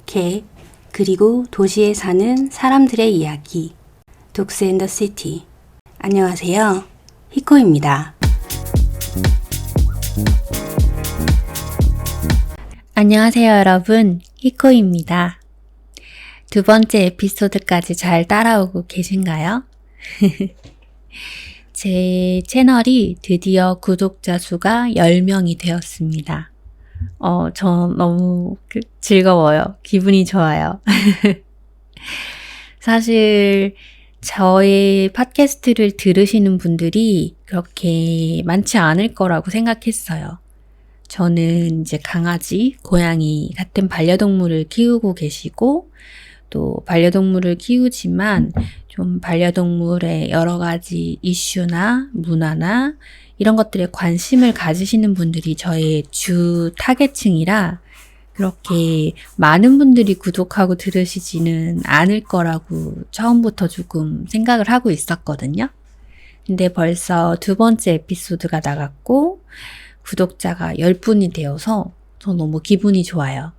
개, 그리고 도시에 사는 사람들의 이야기. 독스 앤 더 시티. 안녕하세요. 히코입니다. 안녕하세요, 여러분. 히코입니다. 두 번째 에피소드까지 잘 따라오고 계신가요? 제 채널이 드디어 구독자 수가 10명이 되었습니다. 저 너무 즐거워요. 기분이 좋아요. 사실 저의 팟캐스트를 들으시는 분들이 그렇게 많지 않을 거라고 생각했어요. 저는 이제 강아지, 고양이 같은 반려동물을 키우고 계시고 또 반려동물을 키우지만 좀 반려동물의 여러 가지 이슈나 문화나 이런 것들에 관심을 가지시는 분들이 저의 주 타겟층이라 그렇게 많은 분들이 구독하고 들으시지는 않을 거라고 처음부터 조금 생각을 하고 있었거든요. 근데 벌써 두 번째 에피소드가 나갔고 구독자가 10분이 되어서 저 너무 기분이 좋아요.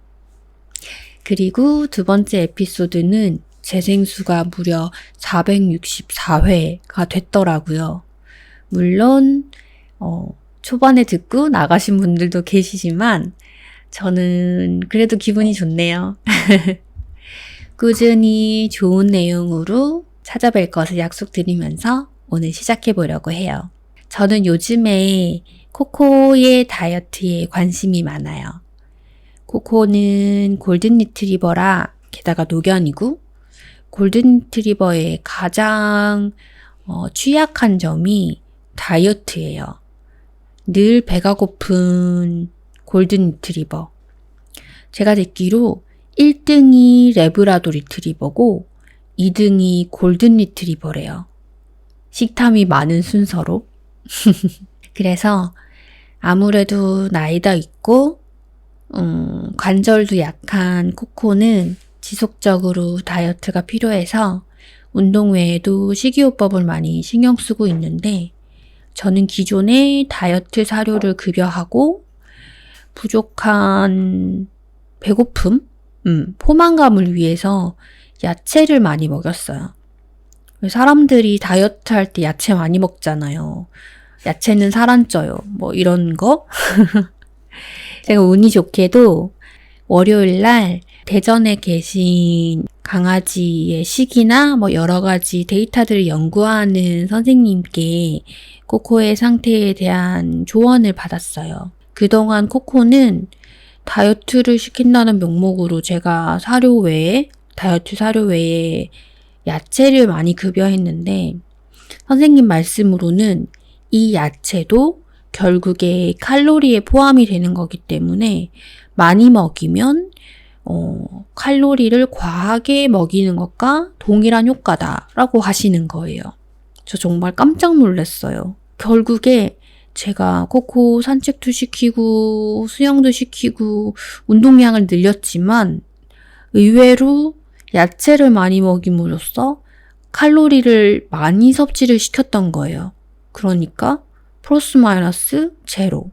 그리고 두 번째 에피소드는 재생수가 무려 464회가 됐더라고요. 물론 초반에 듣고 나가신 분들도 계시지만 저는 그래도 기분이 좋네요. 꾸준히 좋은 내용으로 찾아뵐 것을 약속드리면서 오늘 시작해 보려고 해요. 저는 요즘에 코코의 다이어트에 관심이 많아요. 코코는 골든 리트리버라 게다가 노견이고 골든 리트리버의 가장 취약한 점이 다이어트예요. 늘 배가 고픈 골든 리트리버. 제가 듣기로 1등이 레브라도 리트리버고 2등이 골든 리트리버래요. 식탐이 많은 순서로. 그래서 아무래도 나이가 있고 관절도 약한 코코는 지속적으로 다이어트가 필요해서 운동 외에도 식이요법을 많이 신경 쓰고 있는데 저는 기존에 다이어트 사료를 급여하고 부족한 배고픔, 포만감을 위해서 야채를 많이 먹였어요. 사람들이 다이어트 할 때 야채 많이 먹잖아요. 야채는 살 안 쪄요. 뭐 이런 거. 제가 운이 좋게도 월요일 날 대전에 계신 강아지의 식이나 뭐 여러 가지 데이터들을 연구하는 선생님께 코코의 상태에 대한 조언을 받았어요. 그동안 코코는 다이어트를 시킨다는 명목으로 제가 다이어트 사료 외에 야채를 많이 급여했는데 선생님 말씀으로는 이 야채도 결국에 칼로리에 포함이 되는 거기 때문에 많이 먹이면 칼로리를 과하게 먹이는 것과 동일한 효과다라고 하시는 거예요. 저 정말 깜짝 놀랐어요. 결국에 제가 코코 산책도 시키고 수영도 시키고 운동량을 늘렸지만 의외로 야채를 많이 먹임으로써 칼로리를 많이 섭취를 시켰던 거예요. 그러니까 플러스 마이너스 제로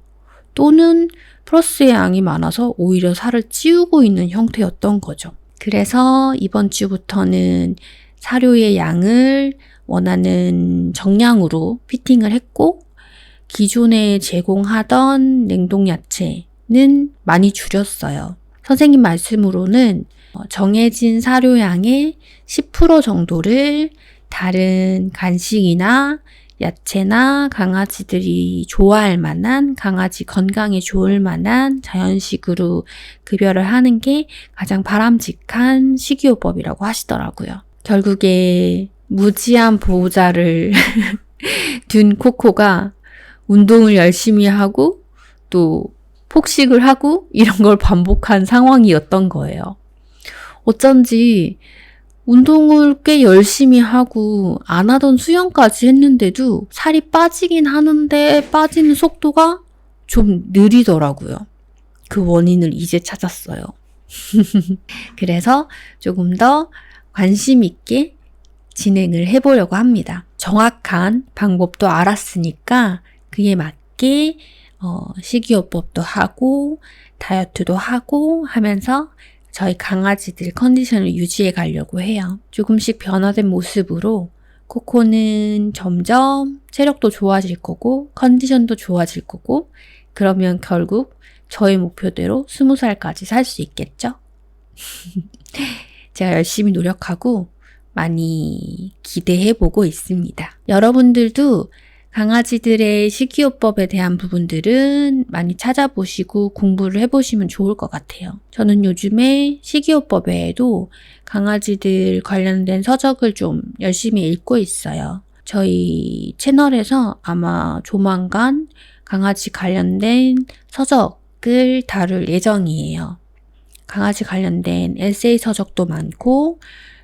또는 플러스의 양이 많아서 오히려 살을 찌우고 있는 형태였던 거죠. 그래서 이번 주부터는 사료의 양을 원하는 정량으로 피팅을 했고 기존에 제공하던 냉동 야채는 많이 줄였어요. 선생님 말씀으로는 정해진 사료량의 10% 정도를 다른 간식이나 야채나 강아지들이 좋아할 만한, 강아지 건강에 좋을 만한 자연식으로 급여를 하는 게 가장 바람직한 식이요법이라고 하시더라고요. 결국에 무지한 보호자를 둔 코코가 운동을 열심히 하고 또 폭식을 하고 이런 걸 반복한 상황이었던 거예요. 어쩐지 운동을 꽤 열심히 하고 안 하던 수영까지 했는데도 살이 빠지긴 하는데 빠지는 속도가 좀 느리더라고요. 그 원인을 이제 찾았어요. 그래서 조금 더 관심 있게 진행을 해보려고 합니다. 정확한 방법도 알았으니까 그에 맞게 식이요법도 하고 다이어트도 하고 하면서 저희 강아지들 컨디션을 유지해 가려고 해요. 조금씩 변화된 모습으로 코코는 점점 체력도 좋아질 거고 컨디션도 좋아질 거고 그러면 결국 저의 목표대로 20살까지 살 수 있겠죠? 제가 열심히 노력하고 많이 기대해보고 있습니다. 여러분들도 강아지들의 식이요법에 대한 부분들은 많이 찾아보시고 공부를 해보시면 좋을 것 같아요. 저는 요즘에 식이요법 외에도 강아지들 관련된 서적을 좀 열심히 읽고 있어요. 저희 채널에서 아마 조만간 강아지 관련된 서적을 다룰 예정이에요. 강아지 관련된 에세이 서적도 많고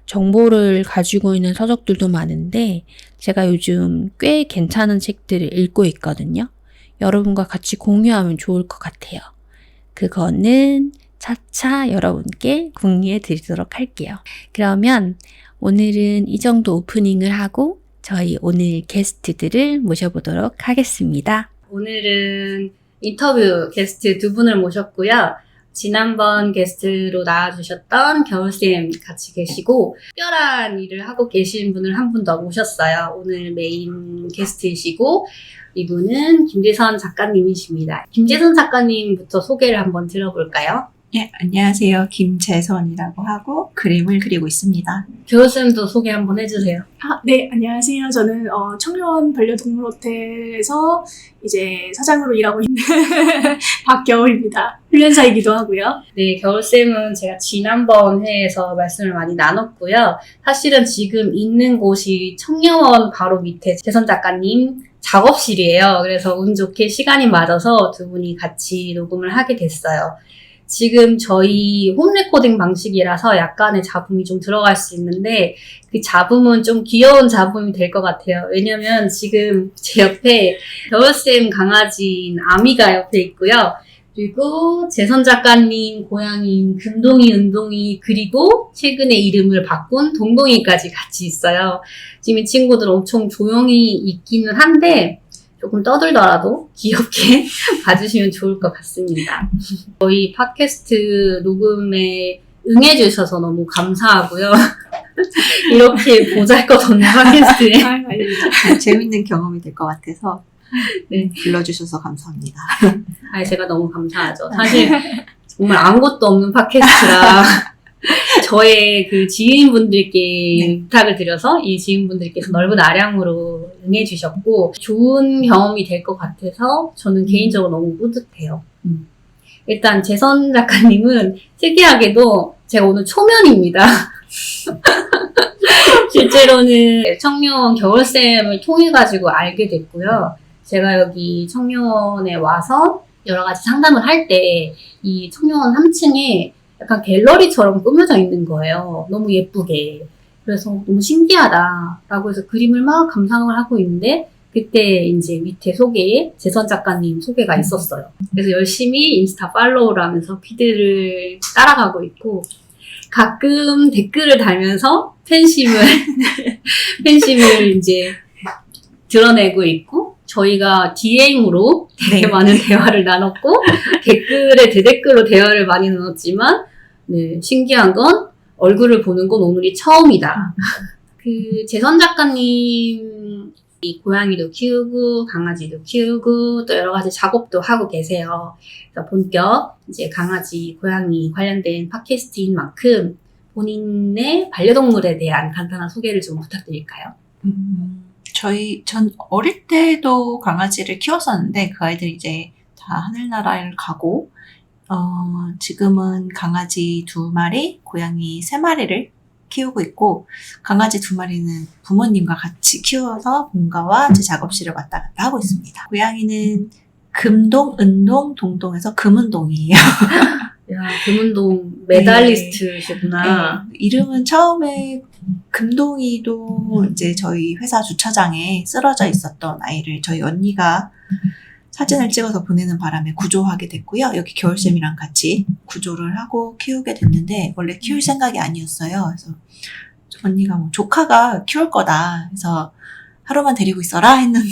정보를 가지고 있는 서적들도 많은데 제가 요즘 꽤 괜찮은 책들을 읽고 있거든요. 여러분과 같이 공유하면 좋을 것 같아요. 그거는 차차 여러분께 공유해 드리도록 할게요. 그러면 오늘은 이 정도 오프닝을 하고 저희 오늘 게스트들을 모셔보도록 하겠습니다. 오늘은 인터뷰 게스트 두 분을 모셨고요. 지난번 게스트로 나와주셨던 겨울쌤 같이 계시고 특별한 일을 하고 계신 분을 한 분 더 모셨어요. 오늘 메인 게스트이시고 이분은 김재선 작가님이십니다. 김재선 작가님부터 소개를 한번 들어볼까요? 예, 안녕하세요. 김재선이라고 하고 그림을 그리고 있습니다. 겨울쌤도 소개 한번 해주세요. 네, 안녕하세요. 저는 청년 반려동물 호텔에서 이제 사장으로 일하고 있는 박겨울입니다. 훈련사이기도 하고요. 네, 겨울쌤은 제가 지난번 회에서 말씀을 많이 나눴고요. 사실은 지금 있는 곳이 청년원 바로 밑에 재선 작가님 작업실이에요. 그래서 운 좋게 시간이 맞아서 두 분이 같이 녹음을 하게 됐어요. 지금 저희 홈 레코딩 방식이라서 약간의 잡음이 좀 들어갈 수 있는데 그 잡음은 좀 귀여운 잡음이 될 것 같아요. 왜냐면 지금 제 옆에 겨울쌤 강아지인 아미가 옆에 있고요. 그리고 재선 작가님 고양이인 금동이, 은동이 그리고 최근에 이름을 바꾼 동동이까지 같이 있어요. 지금 이 친구들 엄청 조용히 있기는 한데 조금 떠들더라도 귀엽게 봐주시면 좋을 것 같습니다. 저희 팟캐스트 녹음에 응해주셔서 너무 감사하고요. 이렇게 보잘것없는 팟캐스트에 재밌는 경험이 될 것 같아서 네. 불러주셔서 감사합니다. 제가 너무 감사하죠. 사실 정말 아무것도 없는 팟캐스트라 저의 그 지인분들께 부탁을 드려서 이 지인분들께서 넓은 아량으로 응해주셨고 좋은 경험이 될 것 같아서 저는 개인적으로 너무 뿌듯해요. 일단 재선 작가님은 특이하게도 제가 오늘 초면입니다. 실제로는 청년 겨울쌤을 통해가지고 알게 됐고요. 제가 여기 청년에 와서 여러 가지 상담을 할 때 이 청년 3층에 약간 갤러리처럼 꾸며져 있는 거예요. 너무 예쁘게. 그래서 너무 신기하다라고 해서 그림을 막 감상을 하고 있는데 그때 이제 밑에 소개에 재선 작가님 소개가 있었어요. 그래서 열심히 인스타 팔로우를 하면서 피드를 따라가고 있고 가끔 댓글을 달면서 팬심을 이제 드러내고 있고 저희가 DM으로 되게 많은 대화를 나눴고 댓글에 대댓글로 대화를 많이 나눴지만 네, 신기한 건 얼굴을 보는 건 오늘이 처음이다. 그 재선 작가님 이 고양이도 키우고 강아지도 키우고 또 여러 가지 작업도 하고 계세요. 그래서 본격 이제 강아지, 고양이 관련된 팟캐스트인 만큼 본인의 반려동물에 대한 간단한 소개를 좀 부탁드릴까요? 전 어릴 때도 강아지를 키웠었는데 그 아이들이 이제 다 하늘나라를 가고 지금은 강아지 2마리, 고양이 3마리를 키우고 있고 강아지 2마리는 부모님과 같이 키워서 본가와 제 작업실을 왔다 갔다 하고 있습니다. 고양이는 금동, 은동, 동동에서 금은동이에요. 야, 금운동 메달리스트시구나. 네, 이름은 처음에 금동이도 이제 저희 회사 주차장에 쓰러져 있었던 아이를 저희 언니가 사진을 찍어서 보내는 바람에 구조하게 됐고요. 여기 겨울쌤이랑 같이 구조를 하고 키우게 됐는데 원래 키울 생각이 아니었어요. 그래서 언니가 뭐 조카가 키울 거다. 그래서 하루만 데리고 있어라 했는데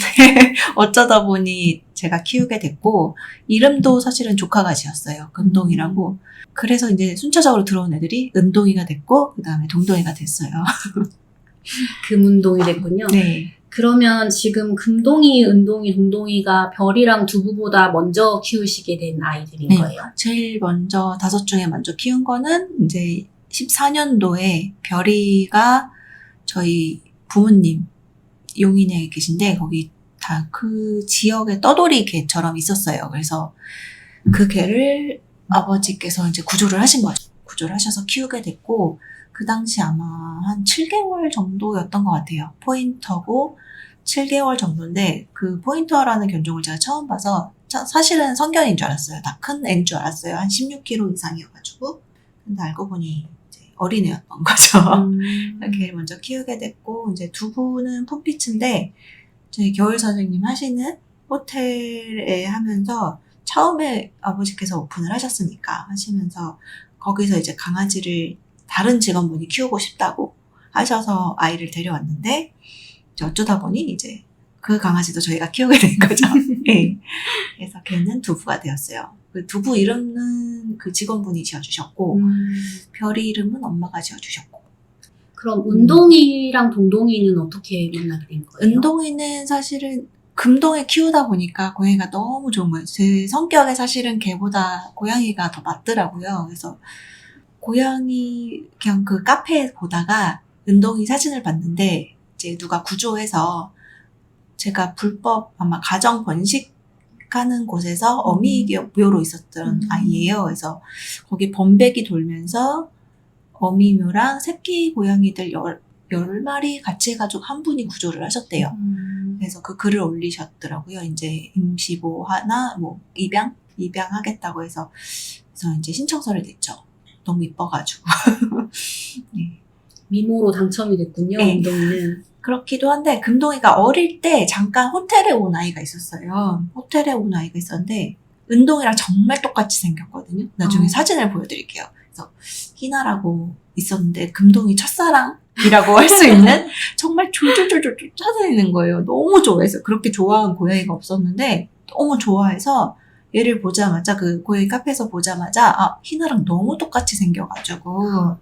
어쩌다 보니 제가 키우게 됐고 이름도 사실은 조카가 지었어요. 은동이라고. 그래서 이제 순차적으로 들어온 애들이 은동이가 됐고 그 다음에 동동이가 됐어요. 금운동이 됐군요. 네. 그러면 지금 금동이, 은동이, 동동이가 별이랑 두부보다 먼저 키우시게 된 아이들인 네. 거예요? 제일 먼저 5 중에 먼저 키운 거는 이제 14년도에 별이가 저희 부모님 용인에 계신데 거기 다 그 지역에 떠돌이 개처럼 있었어요. 그래서 그 개를 아버지께서 이제 구조를 하신 거죠. 구조를 하셔서 키우게 됐고 그 당시 아마 한 7개월 정도였던 것 같아요. 포인터고 7개월 정도인데 그 포인터라는 견종을 제가 처음 봐서 사실은 성견인 줄 알았어요. 다 큰 애인 줄 알았어요. 한 16kg 이상이어가지고. 근데 알고 보니 이제 어린애였던 거죠. 걔를 먼저 키우게 됐고 이제 두부는 풋빛인데 저희 겨울 선생님 하시는 호텔에 하면서 처음에 아버지께서 오픈을 하셨으니까 하시면서 거기서 이제 강아지를 다른 직원분이 키우고 싶다고 하셔서 아이를 데려왔는데 이제 어쩌다 보니 이제 그 강아지도 저희가 키우게 된 거죠. 네. 그래서 걔는 두부가 되었어요. 그 두부 이름은 그 직원분이 지어주셨고 별이 이름은 엄마가 지어주셨고. 그럼 은동이랑 동동이는 어떻게 만나게 된 거예요? 은동이는 사실은 금동에 키우다 보니까 고양이가 너무 좋은 거예요. 제 성격에 사실은 개보다 고양이가 더 맞더라고요. 그래서 고양이 그냥 그 카페에 보다가 은동이 사진을 봤는데 이제 누가 구조해서 제가 불법 아마 가정 번식하는 곳에서 어미묘로 있었던 아이예요. 그래서 거기 범백이 돌면서 어미묘랑 새끼 고양이들 10마리 같이 해가지고 한 분이 구조를 하셨대요. 그래서 그 글을 올리셨더라고요. 이제 임시보 하나, 뭐, 입양하겠다고 해서. 그래서 이제 신청서를 냈죠. 너무 이뻐가지고. 네. 미모로 당첨이 됐군요, 네. 은동이는. 그렇기도 한데, 금동이가 어릴 때 잠깐 호텔에 온 아이가 있었어요. 호텔에 온 아이가 있었는데, 은동이랑 정말 똑같이 생겼거든요. 나중에 사진을 보여드릴게요. 그래서 희나라고 있었는데, 금동이 첫사랑이라고 할 수 있는 정말 졸졸졸졸 쫓아다니는 거예요. 너무 좋아해서. 그렇게 좋아한 고양이가 없었는데, 너무 좋아해서, 얘를 보자마자, 그 고양이 카페에서 보자마자, 아, 희나랑 너무 똑같이 생겨가지고,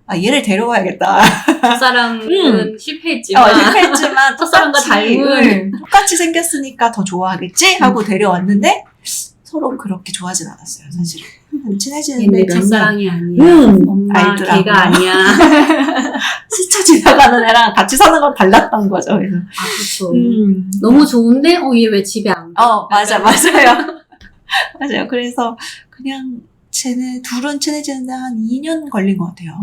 아, 얘를 데려와야겠다. 첫사랑은 실패했지만, 실패했지만 첫사랑과 닮은. 똑같이 생겼으니까 더 좋아하겠지? 하고 데려왔는데 서로 그렇게 좋아하진 않았어요, 사실은. 친해지는데 얘네 몇 년. 첫사랑이 아니야. 엄마 알더라고요. 걔가 아니야. 스쳐 지나가는 애랑 같이 사는 건 달랐던 거죠. 그래서. 아, 그쵸. 너무 좋은데, 얘 왜 집에 안 가? 맞아요. 맞아요. 그래서 그냥 둘은 친해지는데 한 2년 걸린 것 같아요.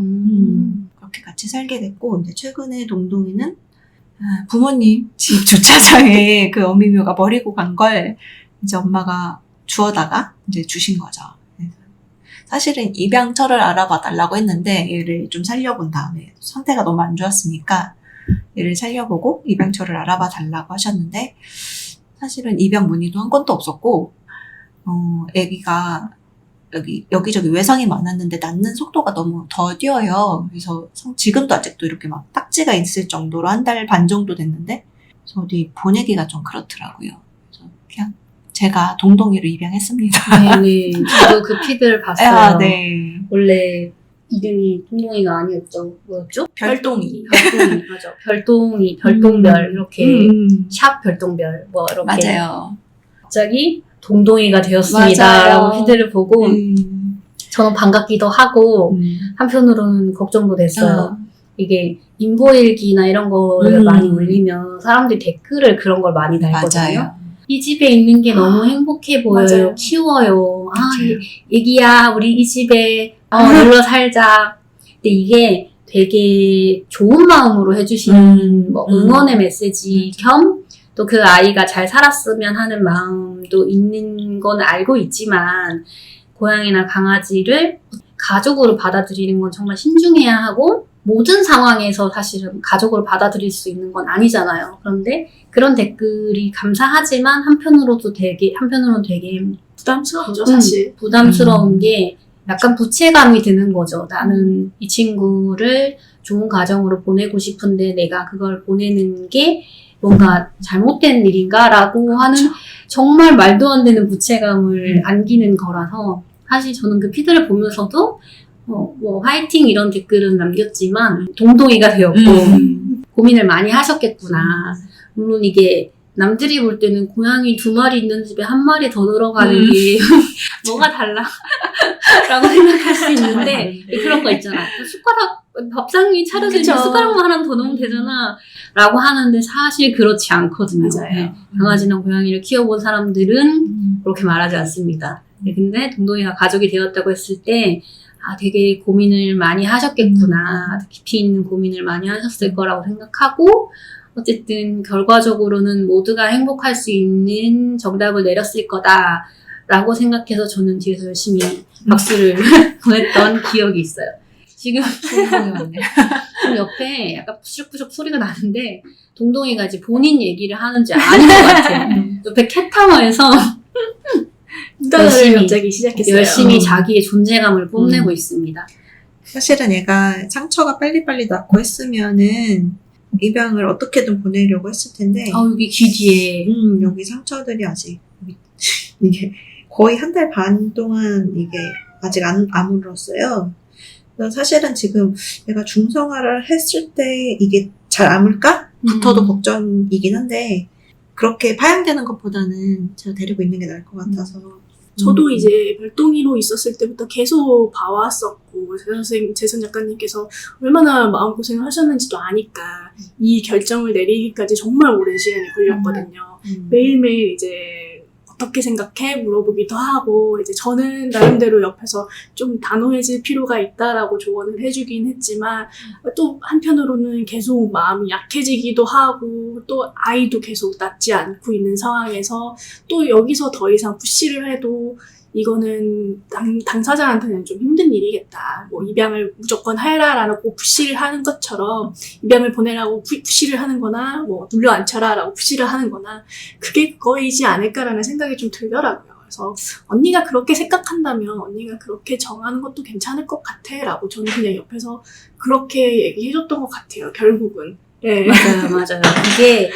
그렇게 같이 살게 됐고, 근데 최근에 동동이는 부모님 집 주차장에 그 어미묘가 버리고 간 걸 이제 엄마가 주워다가 이제 주신 거죠. 그래서 사실은 입양처를 알아봐 달라고 했는데 얘를 좀 살려본 다음에 상태가 너무 안 좋았으니까 얘를 살려보고 입양처를 알아봐 달라고 하셨는데 사실은 입양 문의도 한 건도 없었고 애기가 여기저기 외상이 많았는데 낳는 속도가 너무 더뎌요. 그래서 지금도 아직도 이렇게 막 딱지가 있을 정도로 1달 반 정도 됐는데 그래서 어디 보내기가 좀 그렇더라고요. 그래서 그냥 제가 동동이로 입양했습니다. 네네. 저도 그 피드를 봤어요. 아, 네. 원래 이름이 동동이가 아니었죠. 뭐였죠? 별동이. 맞아. 별동별, 이렇게, 샵 별동별, 뭐, 이렇게. 맞아요. 갑자기 동동이가 되었습니다. 맞아요. 라고 피드를 보고, 저는 반갑기도 하고, 한편으로는 걱정도 됐어요. 이게 인보일기나 이런 거를 많이 올리면 사람들이 댓글을 그런 걸 많이 달거든요. 맞아요. 이 집에 있는 게 너무 행복해 보여요. 맞아요. 키워요. 아, 맞아요. 애기야, 우리 이 집에 놀러 살자. 근데 이게 되게 좋은 마음으로 해주시는 뭐 응원의 메시지 겸 또 그 아이가 잘 살았으면 하는 마음도 있는 건 알고 있지만 고양이나 강아지를 가족으로 받아들이는 건 정말 신중해야 하고 모든 상황에서 사실은 가족으로 받아들일 수 있는 건 아니잖아요. 그런데 그런 댓글이 감사하지만 한편으로는 되게 부담스럽죠, 사실. 부담스러운 게 약간 부채감이 드는 거죠. 나는 이 친구를 좋은 가정으로 보내고 싶은데 내가 그걸 보내는 게 뭔가 잘못된 일인가라고 하는 정말 말도 안 되는 무책감을 안기는 거라서 사실 저는 그 피드를 보면서도 뭐 화이팅 이런 댓글은 남겼지만 동동이가 되었고 고민을 많이 하셨겠구나. 물론 이게 남들이 볼 때는 고양이 2마리 있는 집에 1마리 더 들어가는 게 뭐가 달라? 라고 생각할 수 있는데 그런 거 있잖아. 숟가락 밥상이 차려져 있는데 숟가락만 하나 더 넣으면 되잖아. 라고 하는데 사실 그렇지 않거든요. 맞아요. 네. 강아지나 고양이를 키워본 사람들은 그렇게 말하지 않습니다. 네, 근데 동동이가 가족이 되었다고 했을 때 되게 고민을 많이 하셨겠구나. 깊이 있는 고민을 많이 하셨을 거라고 생각하고 어쨌든 결과적으로는 모두가 행복할 수 있는 정답을 내렸을 거다라고 생각해서 저는 뒤에서 열심히 박수를 보냈던 기억이 있어요. 지금 옆에 약간 푸슉푸슉 소리가 나는데 동동이가 이제 본인 얘기를 하는지 아닌 것 같아요. 옆에 캣타워에서 열심히 갑자기 시작했어요. 열심히 자기의 존재감을 뽐내고 있습니다. 사실은 얘가 상처가 빨리빨리 낫고 했으면은 입양을 어떻게든 보내려고 했을 텐데 여기 귀 뒤에 여기 상처들이 아직 이게 거의 1달 반 동안 이게 아직 안 아물었어요. 그래서 사실은 지금 얘가 중성화를 했을 때 이게 잘 아물까? 부터도 걱정이긴 한데 그렇게 파양되는 것보다는 제가 데리고 있는 게 나을 것 같아서 저도 이제 별동이로 있었을 때부터 계속 봐왔었고 재선 작가님께서 얼마나 마음고생을 하셨는지도 아니까 이 결정을 내리기까지 정말 오랜 시간이 걸렸거든요. 매일매일 이제 어떻게 생각해? 물어보기도 하고 이제 저는 나름대로 옆에서 좀 단호해질 필요가 있다라고 조언을 해주긴 했지만 또 한편으로는 계속 마음이 약해지기도 하고 또 아이도 계속 낫지 않고 있는 상황에서 또 여기서 더 이상 푸시를 해도 이거는 당사자한테는 좀 힘든 일이겠다. 뭐 입양을 무조건 해라라고 푸시를 하는 것처럼 입양을 보내라고 푸시를 하는 거나 뭐 눌러앉혀라라고 푸시를 하는 거나 그게 그거이지 않을까라는 생각이 좀 들더라고요. 그래서 언니가 그렇게 생각한다면 언니가 그렇게 정하는 것도 괜찮을 것 같아 라고 저는 그냥 옆에서 그렇게 얘기해줬던 것 같아요. 결국은. 네. 맞아요. 이게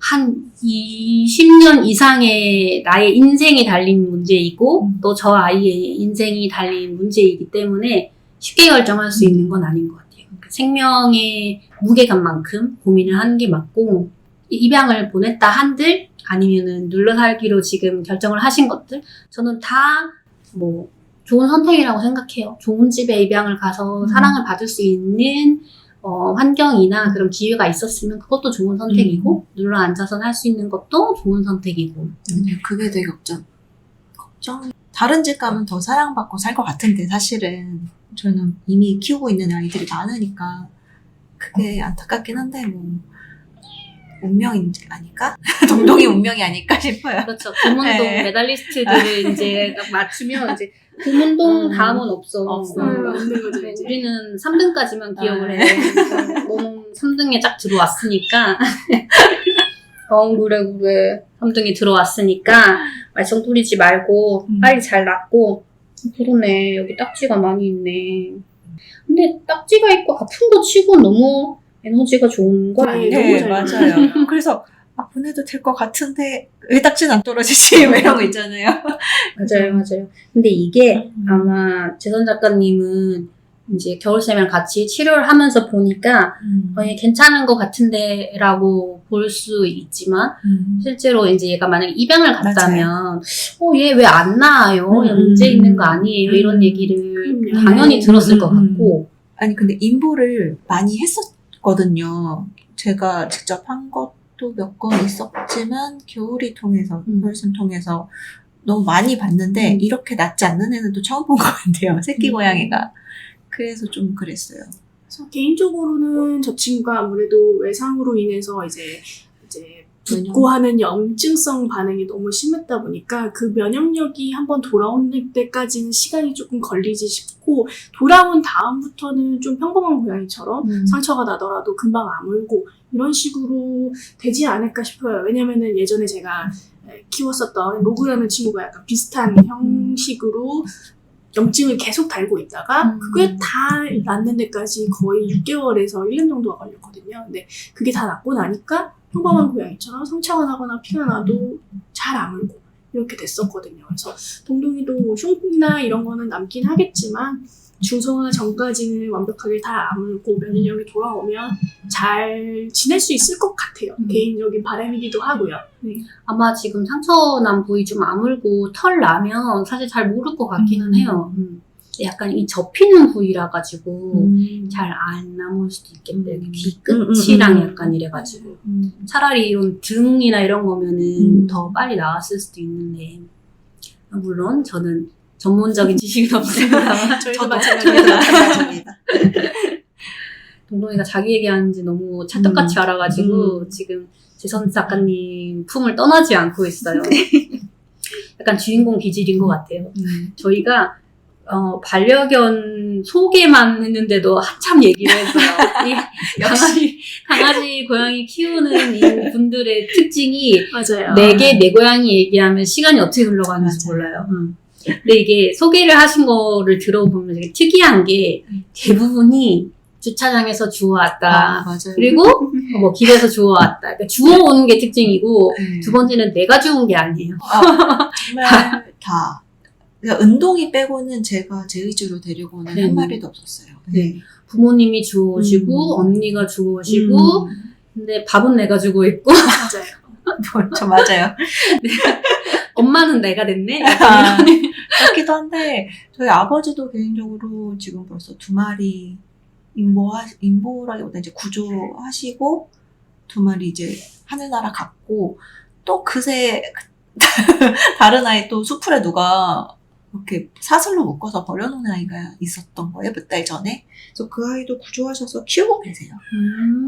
한 20년 이상의 나의 인생이 달린 문제이고 또 저 아이의 인생이 달린 문제이기 때문에 쉽게 결정할 수 있는 건 아닌 것 같아요. 그러니까 생명의 무게감만큼 고민을 하는 게 맞고 입양을 보냈다 한들 아니면은 눌러 살기로 지금 결정을 하신 것들 저는 다 뭐 좋은 선택이라고 생각해요. 좋은 집에 입양을 가서 사랑을 받을 수 있는 환경이나 그런 기회가 있었으면 그것도 좋은 선택이고 눌러 앉아서 할 수 있는 것도 좋은 선택이고 그게 되게 걱정. 다른 집 가면 더 사랑받고 살 것 같은데 사실은 저는 이미 키우고 있는 아이들이 많으니까 그게 안타깝긴 한데 뭐 운명이 아닐까? 동동이 운명이 아닐까 싶어요. 그렇죠. 금운동 네. 메달리스트들을 이제 딱 맞추면 이제 금운동 다음은 없어. 없는 거죠, 이제. 우리는 3등까지만 기억을 해. 너는 3등에 딱 들어왔으니까. 그래. 3등에 들어왔으니까 말썽 부리지 말고 빨리 잘 낳고. 그러네. 여기 딱지가 많이 있네. 근데 딱지가 있고 아픈 거 치고 너무 에너지가 좋은 거 아니에요? 너무 잘 맞아요. 그래서 보내도 될 것 같은데 왜 딱지는 안 떨어지지? 뭐 이런 거 있잖아요. 맞아요. 근데 이게 아마 재선 작가님은 이제 겨울쌤이랑 같이 치료를 하면서 보니까 괜찮은 것 같은데 라고 볼 수 있지만 실제로 이제 얘가 만약에 입양을 갔다면 얘 왜 안 나아요? 문제 있는 거 아니에요? 이런 얘기를 당연히 들었을 것 같고 아니 근데 인보를 많이 했었거든요. 제가 직접 한 것도 몇 건 있었지만 겨울이 통해서 펄슨 통해서 너무 많이 봤는데 이렇게 낫지 않는 애는 또 처음 본 것 같아요. 새끼 고양이가. 그래서 좀 그랬어요. 그래서 개인적으로는 저 친구가 아무래도 외상으로 인해서 이제 붓고 하는 염증성 반응이 너무 심했다 보니까 그 면역력이 한번 돌아오는 때까지는 시간이 조금 걸리지 싶고 돌아온 다음부터는 좀 평범한 고양이처럼 상처가 나더라도 금방 아물고 이런 식으로 되지 않을까 싶어요. 왜냐면은 예전에 제가 키웠었던 로그라는 친구가 약간 비슷한 형식으로 염증을 계속 달고 있다가 그게 다 낫는 데까지 거의 6개월에서 1년 정도가 걸렸거든요. 근데 그게 다 낫고 나니까 평범한 고양이처럼 상처가 나거나 피가 나도 잘 아물고 이렇게 됐었거든요. 그래서 동동이도 흉이나 이런 거는 남긴 하겠지만 중성화 전까지는 완벽하게 다 아물고 면역력이 돌아오면 잘 지낼 수 있을 것 같아요. 개인적인 바람이기도 하고요. 네. 아마 지금 상처난 부위 좀 아물고 털 나면 사실 잘 모를 것 같기는 해요. 약간 이 접히는 부위라 가지고 잘 안 남을 수도 있겠대. 귀 끝이랑 약간 이래가지고 차라리 이런 등이나 이런 거면은 더 빨리 나왔을 수도 있는데 물론 저는 전문적인 지식은 없습니다. 저희도 저도 마찬가지입니다. 동동이가 자기 얘기하는지 너무 찰떡같이 알아가지고 지금 재선 작가님 품을 떠나지 않고 있어요. 약간 주인공 기질인 것 같아요. 저희가 반려견 소개만 했는데도 한참 얘기를 했어요. 이 강아지, 고양이 키우는 이 분들의 특징이 맞아요. 내 고양이 얘기하면 시간이 어떻게 흘러가는지 몰라요. 근데 이게 소개를 하신 거를 들어보면 되게 특이한 게 대부분이 주차장에서 주워왔다. 맞아요. 그리고 뭐 길에서 주워왔다. 그러니까 주워오는 게 특징이고 두 번째는 내가 주운 게 아니에요. 정말 다. 그러니까 은동이 빼고는 제가 제 의지로 데리고는 한 마리도 없었어요. 네. 부모님이 주워오시고 언니가 주워오시고 근데 밥은 내가 주고 있고 맞아요. 저 맞아요. 엄마는 내가 됐네? 그렇기도 한데 저희 아버지도 개인적으로 지금 벌써 2마리 인보라기보다 이제 구조하시고 2마리 이제 하늘나라 갔고 또 그새 다른 아이 또 수풀에 누가 이렇게 사슬로 묶어서 버려놓은 아이가 있었던 거예요. 몇 달 전에. 그래서 그 아이도 구조하셔서 키우고 계세요.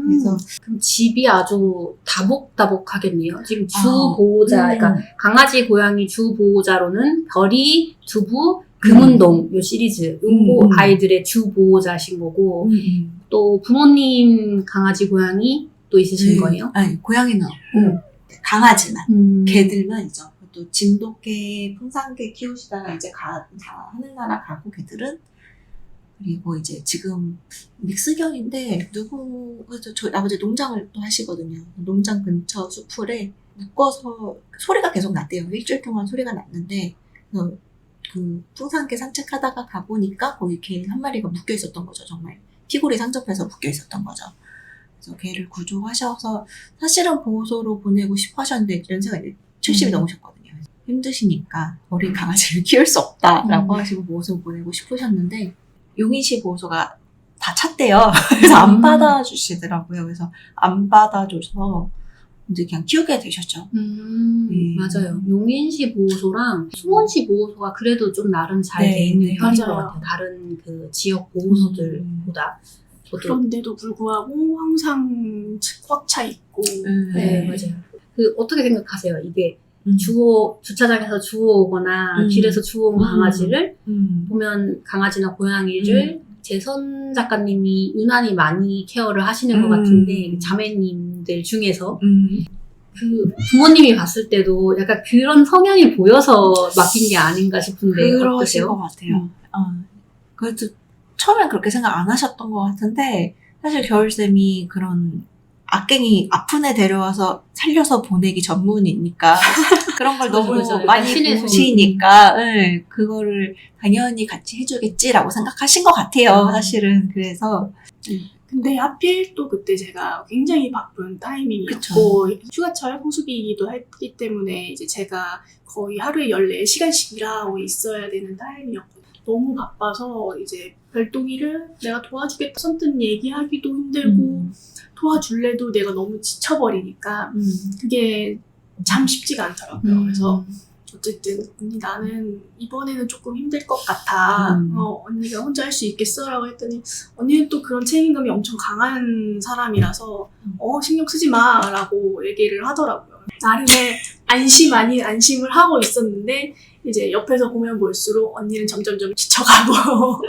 그래서 그럼 집이 아주 다복다복하겠네요. 지금 주보호자, 그러니까 강아지, 고양이 주보호자로는 별이, 두부, 금운동 요 시리즈 요거 아이들의 주보호자신 거고 또 부모님 강아지, 고양이 또 있으신 거예요? 아니 고양이는 없고 강아지만 개들만 있죠. 또 진돗개, 풍산개 키우시다가 이제 다 하늘나라 가고 개들은 그리고 이제 지금 믹스견인데 그래서 저희 아버지 농장을 또 하시거든요. 농장 근처 수풀에 묶어서 소리가 계속 났대요. 일주일 동안 소리가 났는데 그 풍산개 산책하다가 가보니까 거기 개 한 마리가 묶여 있었던 거죠. 정말 피골이 상접해서 묶여 있었던 거죠. 그래서 개를 구조하셔서 사실은 보호소로 보내고 싶어 하셨는데 이런 생각이 70이 넘으셨거든요. 힘드시니까 어린 강아지를 키울 수 없다라고 하시고 보호소 보내고 싶으셨는데 용인시 보호소가 다 찼대요. 그래서 안 받아주시더라고요. 그래서 안 받아줘서 이제 그냥 키우게 되셨죠. 맞아요. 용인시 보호소랑 수원시 보호소가 그래도 좀 나름 잘 돼 있는 편인 것 맞아요. 같아요. 다른 그 지역 보호소들보다. 그런데도 불구하고 항상 꽉 차 있고. 네, 맞아요. 어떻게 생각하세요? 이게 주차장에서 주워오거나 길에서 주워온 강아지를 보면 강아지나 고양이를 재선 작가님이 유난히 많이 케어를 하시는 것 같은데 자매님들 중에서 그 부모님이 봤을 때도 약간 그런 성향이 보여서 맡긴 게 아닌가 싶은데 그러신 어떠세요? 것 같아요. 그래도 처음엔 그렇게 생각 안 하셨던 것 같은데 사실 겨울쌤이 그런 악갱이 아픈 애 데려와서 살려서 보내기 전문이니까 그런 걸 너무 맞아요. 많이 신의 보시니까 네, 그거를 당연히 같이 해주겠지라고 생각하신 것 같아요. 사실은 그래서 근데 하필 또 그때 제가 굉장히 바쁜 타이밍이었고 그쵸. 휴가철 성수기이기도 했기 때문에 이제 제가 거의 하루에 14시간씩 일하고 있어야 되는 타임이었거든요. 너무 바빠서 이제 별똥이를 내가 도와주겠다 선뜻 얘기하기도 힘들고 도와줄래도 내가 너무 지쳐버리니까 그게 참 쉽지가 않더라고요. 그래서 어쨌든 언니 나는 이번에는 조금 힘들 것 같아. 언니가 혼자 할 수 있겠어? 라고 했더니 언니는 또 그런 책임감이 엄청 강한 사람이라서 신경 쓰지 마 라고 얘기를 하더라고요. 나름의 안심 아닌 안심을 하고 있었는데 이제 옆에서 보면 볼수록 언니는 점점점 지쳐가고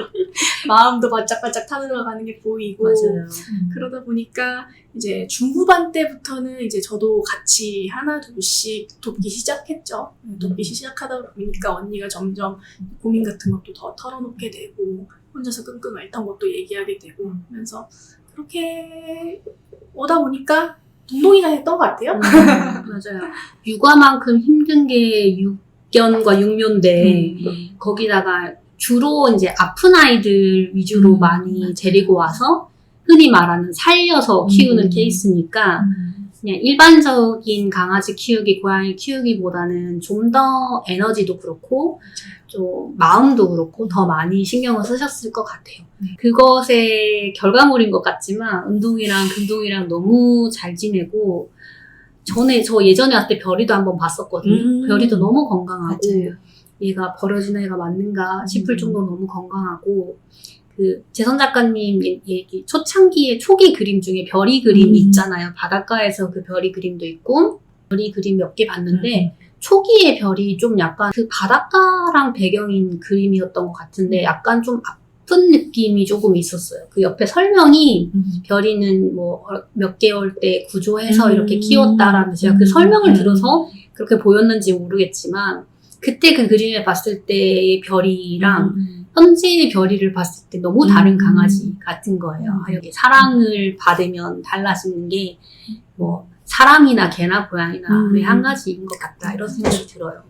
마음도 바짝바짝 타들어가는 게 보이고 맞아요. 그러다 보니까 이제 중후반 때부터는 이제 저도 같이 하나 둘씩 돕기 시작했죠. 돕기 시작하다 보니까 언니가 점점 고민 같은 것도 더 털어놓게 되고 혼자서 끙끙 앓던 것도 얘기하게 되고 하면서 그렇게 오다 보니까 동동이가 했던 것 같아요. 맞아요. 육아만큼 힘든 게 육견과 육묘인데 거기다가 주로 이제 아픈 아이들 위주로 많이 데리고 와서 흔히 말하는 살려서 키우는 케이스니까 그냥 일반적인 강아지 키우기, 고양이 키우기보다는 좀 더 에너지도 그렇고 좀 마음도 그렇고 더 많이 신경을 쓰셨을 것 같아요. 그것의 결과물인 것 같지만 은동이랑 금동이랑 너무 잘 지내고 저 예전에 왔을 때 별이도 한번 봤었거든요. 별이도 너무 건강하고 맞아요. 얘가 버려진 애가 맞는가 싶을 정도로 너무 건강하고 그 재선 작가님 얘기 초창기의 초기 그림 중에 별이 그림이 있잖아요. 바닷가에서 그 별이 그림도 있고 별이 그림 몇 개 봤는데 초기의 별이 좀 약간 그 바닷가랑 배경인 그림이었던 것 같은데 약간 좀 아픈 느낌이 조금 있었어요. 그 옆에 설명이 별이는 뭐 몇 개월 때 구조해서 이렇게 키웠다라는 제가 그 설명을 들어서 그렇게 보였는지 모르겠지만 그때 그 그림을 봤을 때의 별이랑 현재의 별이를 봤을 때 너무 다른 강아지 같은 거예요. 이렇게 사랑을 받으면 달라지는 게 뭐 사람이나 개나 고양이나 왜 한 가지인 것 같다 이런 생각이 들어요.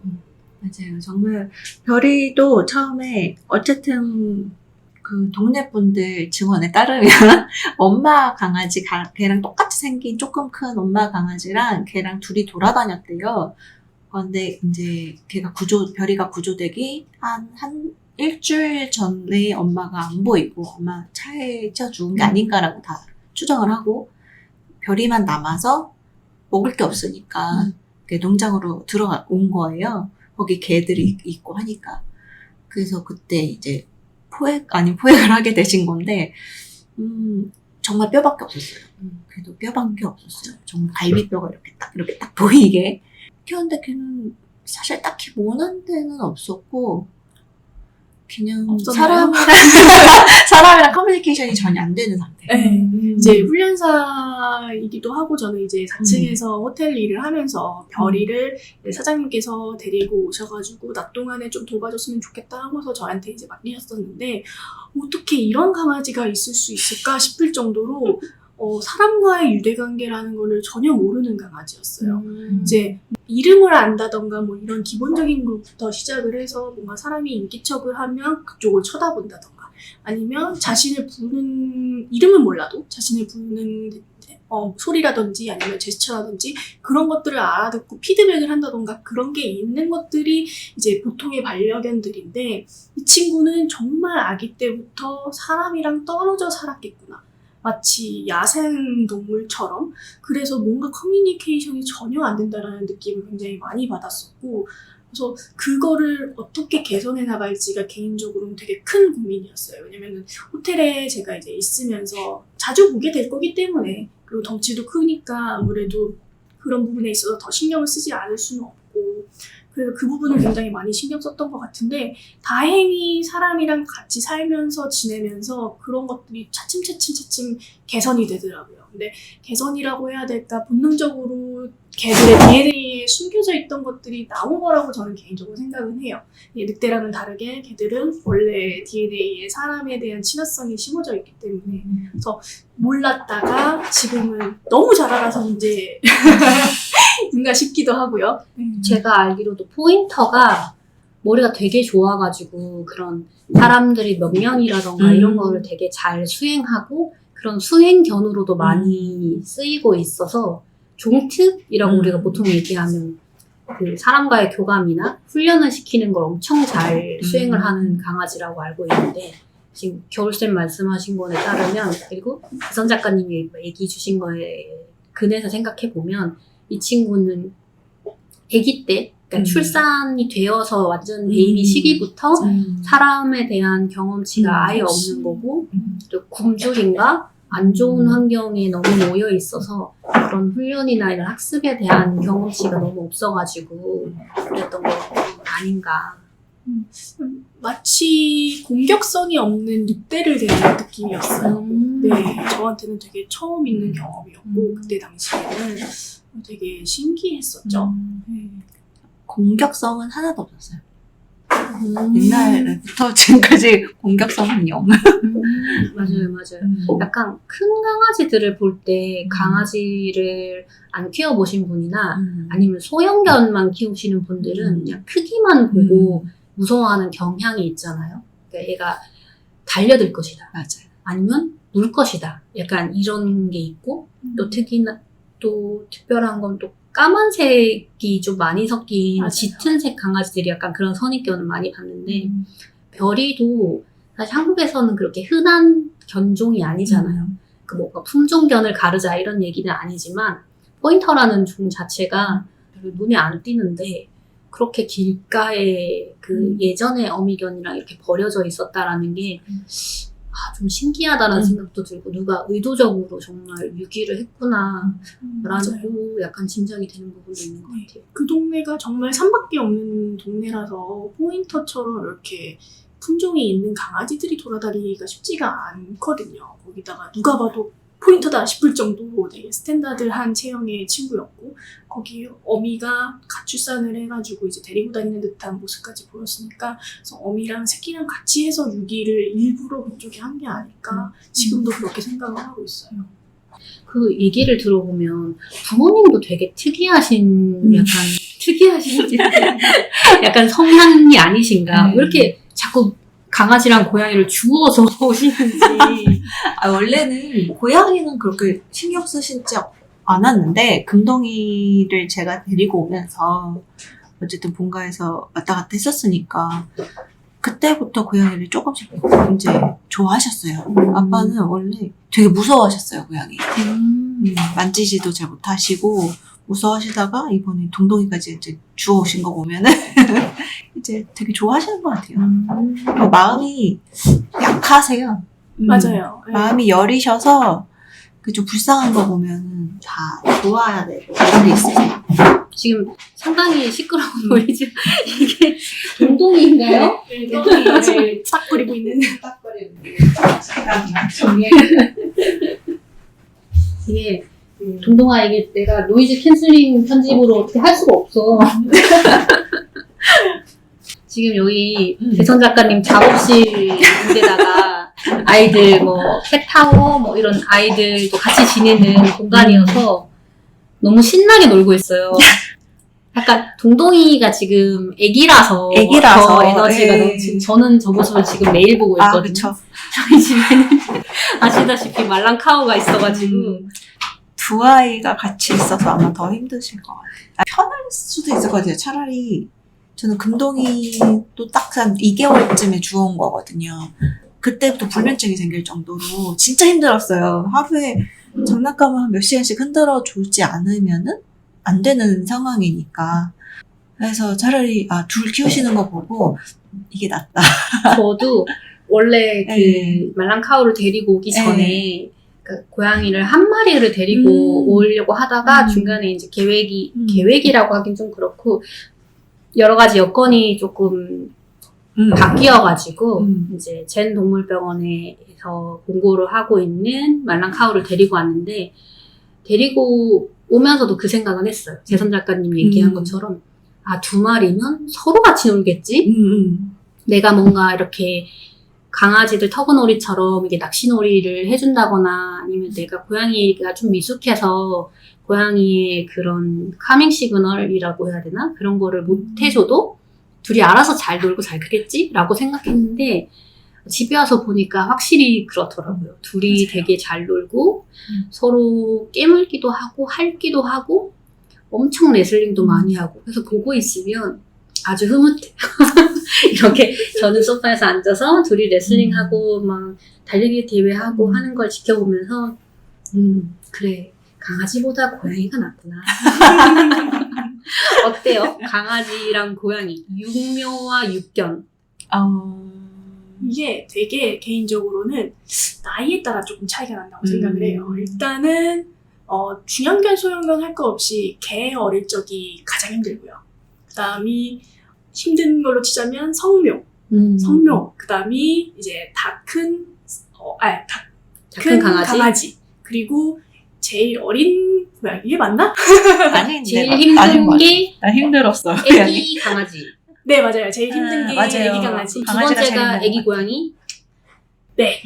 맞아요. 정말 별이도 처음에 어쨌든 그 동네 분들 증언에 따르면 엄마 강아지 걔랑 똑같이 생긴 조금 큰 엄마 강아지랑 걔랑 둘이 돌아다녔대요. 그런데 이제 별이가 구조되기 한 일주일 전에 엄마가 안 보이고 아마 차에 쳐 죽은 게 아닌가라고 다 추정을 하고 별이만 남아서 먹을 게 없으니까 농장으로 들어온 거예요. 거기 개들이 있고 하니까. 그래서 그때 이제 포획을 하게 되신 건데, 정말 뼈밖에 없었어요. 그래도 뼈밖에 없었어요. 정말 갈비뼈가 이렇게 딱 보이게. 키웠는데 걔는 사실 딱히 모난 데는 없었고, 그냥 없었나요? 사람이랑 커뮤니케이션이 전혀 안 되는 상태. 네. 이제 훈련사이기도 하고 저는 이제 4층에서 호텔 일을 하면서 별이를 사장님께서 데리고 오셔가지고 낮 동안에 좀 도와줬으면 좋겠다 하고서 저한테 이제 맡기셨었는데 어떻게 이런 강아지가 있을 수 있을까 싶을 정도로 사람과의 유대관계라는 거를 전혀 모르는 강아지였어요. 이제 이름을 안다던가 뭐 이런 기본적인 것부터 시작을 해서 뭔가 사람이 인기척을 하면 그쪽을 쳐다본다던가 아니면 자신을 부르는 이름은 몰라도 자신을 부르는 소리라든지 아니면 제스처라든지 그런 것들을 알아듣고 피드백을 한다던가 그런 게 있는 것들이 이제 보통의 반려견들인데 이 친구는 정말 아기 때부터 사람이랑 떨어져 살았겠구나. 마치 야생동물처럼 그래서 뭔가 커뮤니케이션이 전혀 안 된다라는 느낌을 굉장히 많이 받았었고 그래서 그거를 어떻게 개선해 나갈지가 개인적으로는 되게 큰 고민이었어요. 왜냐면은 호텔에 제가 이제 있으면서 자주 보게 될 거기 때문에 그리고 덩치도 크니까 아무래도 그런 부분에 있어서 더 신경을 쓰지 않을 수는 없고 그래서 그 부분을 굉장히 많이 신경 썼던 것 같은데 다행히 사람이랑 같이 살면서 지내면서 그런 것들이 차츰 개선이 되더라고요. 근데 개선이라고 해야 될까 본능적으로 개들의 DNA에 숨겨져 있던 것들이 나온 거라고 저는 개인적으로 생각은 해요. 늑대랑은 다르게 개들은 원래 DNA에 사람에 대한 친화성이 심어져 있기 때문에 그래서 몰랐다가 지금은 너무 잘 알아서 문제 인가 싶기도 하고요. 제가 알기로도 포인터가 머리가 되게 좋아가지고 그런 사람들이 명령이라던가 이런 거를 되게 잘 수행하고 그런 수행견으로도 많이 쓰이고 있어서 종특이라고 우리가 보통 얘기하면 그 사람과의 교감이나 훈련을 시키는 걸 엄청 잘 수행을 하는 강아지라고 알고 있는데 지금 겨울쌤 말씀하신 거에 따르면 그리고 기선 작가님이 얘기 주신 거에 근해서 생각해보면 이 친구는 아기 때 그러니까 출산이 되어서 완전 베이비 시기부터 사람에 대한 경험치가 아예 없는 거고 또 굶주림과 안 좋은 환경에 너무 놓여 있어서 그런 훈련이나 이런 학습에 대한 경험치가 너무 없어가지고 그랬던 거 아닌가. 마치 공격성이 없는 늑대를 대하는 느낌이었어요. 네, 저한테는 되게 처음 있는 경험이었고 그때 당시에는 되게 신기했었죠. 공격성은 하나도 없었어요. 옛날부터 지금까지 공격성은 0. 맞아요, 맞아요. 약간 큰 강아지들을 볼 때 강아지를 안 키워보신 분이나 아니면 소형견만 키우시는 분들은 그냥 크기만 보고 무서워하는 경향이 있잖아요. 그러니까 얘가 달려들 것이다. 맞아요. 아니면 물 것이다. 약간 이런 게 있고 또 특별한 건 또 까만색이 좀 많이 섞인 맞아요. 짙은 색 강아지들이 약간 그런 선입견을 많이 봤는데 별이도 사실 한국에서는 그렇게 흔한 견종이 아니잖아요. 그 뭔가 품종견을 가르자 이런 얘기는 아니지만 포인터라는 종 자체가 별로 눈에 안 띄는데 그렇게 길가에 그 예전의 어미견이랑 이렇게 버려져 있었다라는 게 좀 신기하다라는 생각도 들고 누가 의도적으로 정말 유기를 했구나 맞아요. 라고 약간 짐작이 되는 부분도 있는 것 같아요. 그 동네가 정말 산밖에 없는 동네라서 포인터처럼 이렇게 품종이 있는 강아지들이 돌아다니기가 쉽지가 않거든요. 거기다가 누가 봐도 포인터다 싶을 정도로 되게 스탠다드한 체형의 친구였고 거기 어미가 가출산을 해가지고 이제 데리고 다니는 듯한 모습까지 보였으니까 그래서 어미랑 새끼랑 같이 해서 유기를 일부러 그쪽에 한 게 아닐까 지금도 그렇게 생각을 하고 있어요. 그 얘기를 들어보면 부모님도 되게 특이하신 약간 성향이 아니신가? 왜 이렇게 자꾸 강아지랑 고양이를 주워서 오시는지. 원래는 고양이는 그렇게 신경 쓰시지 않았는데 금동이를 제가 데리고 오면서 어쨌든 본가에서 왔다 갔다 했었으니까 그때부터 고양이를 조금씩 이제 좋아하셨어요. 아빠는 원래 되게 무서워하셨어요, 고양이. 만지지도 잘 못하시고 무서워하시다가 이번에 동동이까지 이제 주워오신 거 보면은 이제 되게 좋아하시는 것 같아요. 마음이 약하세요. 맞아요. 네. 마음이 여리셔서 그 좀 불쌍한 거 보면은 다 좋아야 되고 그런 게 있으세요. 지금 상당히 시끄러워 보이죠? 이게 동동이인가요? 동동이 딱 그리고 있는. 이게 동동아 이게 내가 노이즈 캔슬링 편집으로 어떻게 할 수가 없어. 지금 여기 대선 작가님 작업실인데다가 아이들 뭐 캣타워 뭐 이런 아이들도 같이 지내는 공간이어서 너무 신나게 놀고 있어요. 약간 동동이가 지금 애기라서 더 에너지가 넘치고 저는 저 모습을 지금 매일 보고 있거든요. 그쵸. 저희 집에는 아시다시피 말랑카우가 있어가지고 두 아이가 같이 있어서 아마 더 힘드실 것 같아요. 편할 수도 있을 것 같아요. 차라리 저는 금동이도 딱 한 2개월쯤에 주워온 거거든요. 그때부터 불면증이 생길 정도로 진짜 힘들었어요. 하루에 장난감을 한 몇 시간씩 흔들어 주지 않으면은 안 되는 상황이니까. 그래서 차라리 둘 키우시는 거 보고 이게 낫다. 저도 원래 그 네. 말랑카우를 데리고 오기 전에 그 고양이를 한 마리를 데리고 오려고 하다가 중간에 이제 계획이라고 하긴 좀 그렇고 여러 가지 여건이 조금 바뀌어가지고 이제 젠 동물병원에서 공고를 하고 있는 말랑카우를 데리고 왔는데 데리고 오면서도 그 생각은 했어요. 재선 작가님 얘기한 것처럼 두 마리면 서로 같이 놀겠지? 내가 뭔가 이렇게 강아지들 터그놀이처럼 이게 낚시놀이를 해준다거나 아니면 내가 고양이가 좀 미숙해서 고양이의 그런 카밍 시그널이라고 해야 되나? 그런 거를 못 해줘도 둘이 알아서 잘 놀고 잘 크겠지? 라고 생각했는데 집에 와서 보니까 확실히 그렇더라고요. 둘이 맞아요. 되게 잘 놀고 서로 깨물기도 하고 핥기도 하고 엄청 레슬링도 많이 하고 그래서 보고 있으면 아주 흐뭇해요. 이렇게 저는 소파에서 앉아서 둘이 레슬링하고 막 달리기 대회하고 하는 걸 지켜보면서 그래 강아지보다 고양이가 낫구나. 어때요? 강아지랑 고양이 육묘와 육견. 이게 되게 개인적으로는 나이에 따라 조금 차이가 난다고 생각을 해요. 일단은 중형견, 소형견 할 거 없이 개 어릴 적이 가장 힘들고요. 그다음이 힘든 걸로 치자면 성묘, 그다음이 이제 다 큰 강아지, 그리고 제일 어린 고양이, 이게 맞나? 아니, 제일 힘든 게 나 힘들었어. 애기 강아지. 네, 맞아요. 제일 힘든 게 맞아요. 애기 강아지. 두 강아지가 번째가 제일 힘든 애기 것 고양이. 네.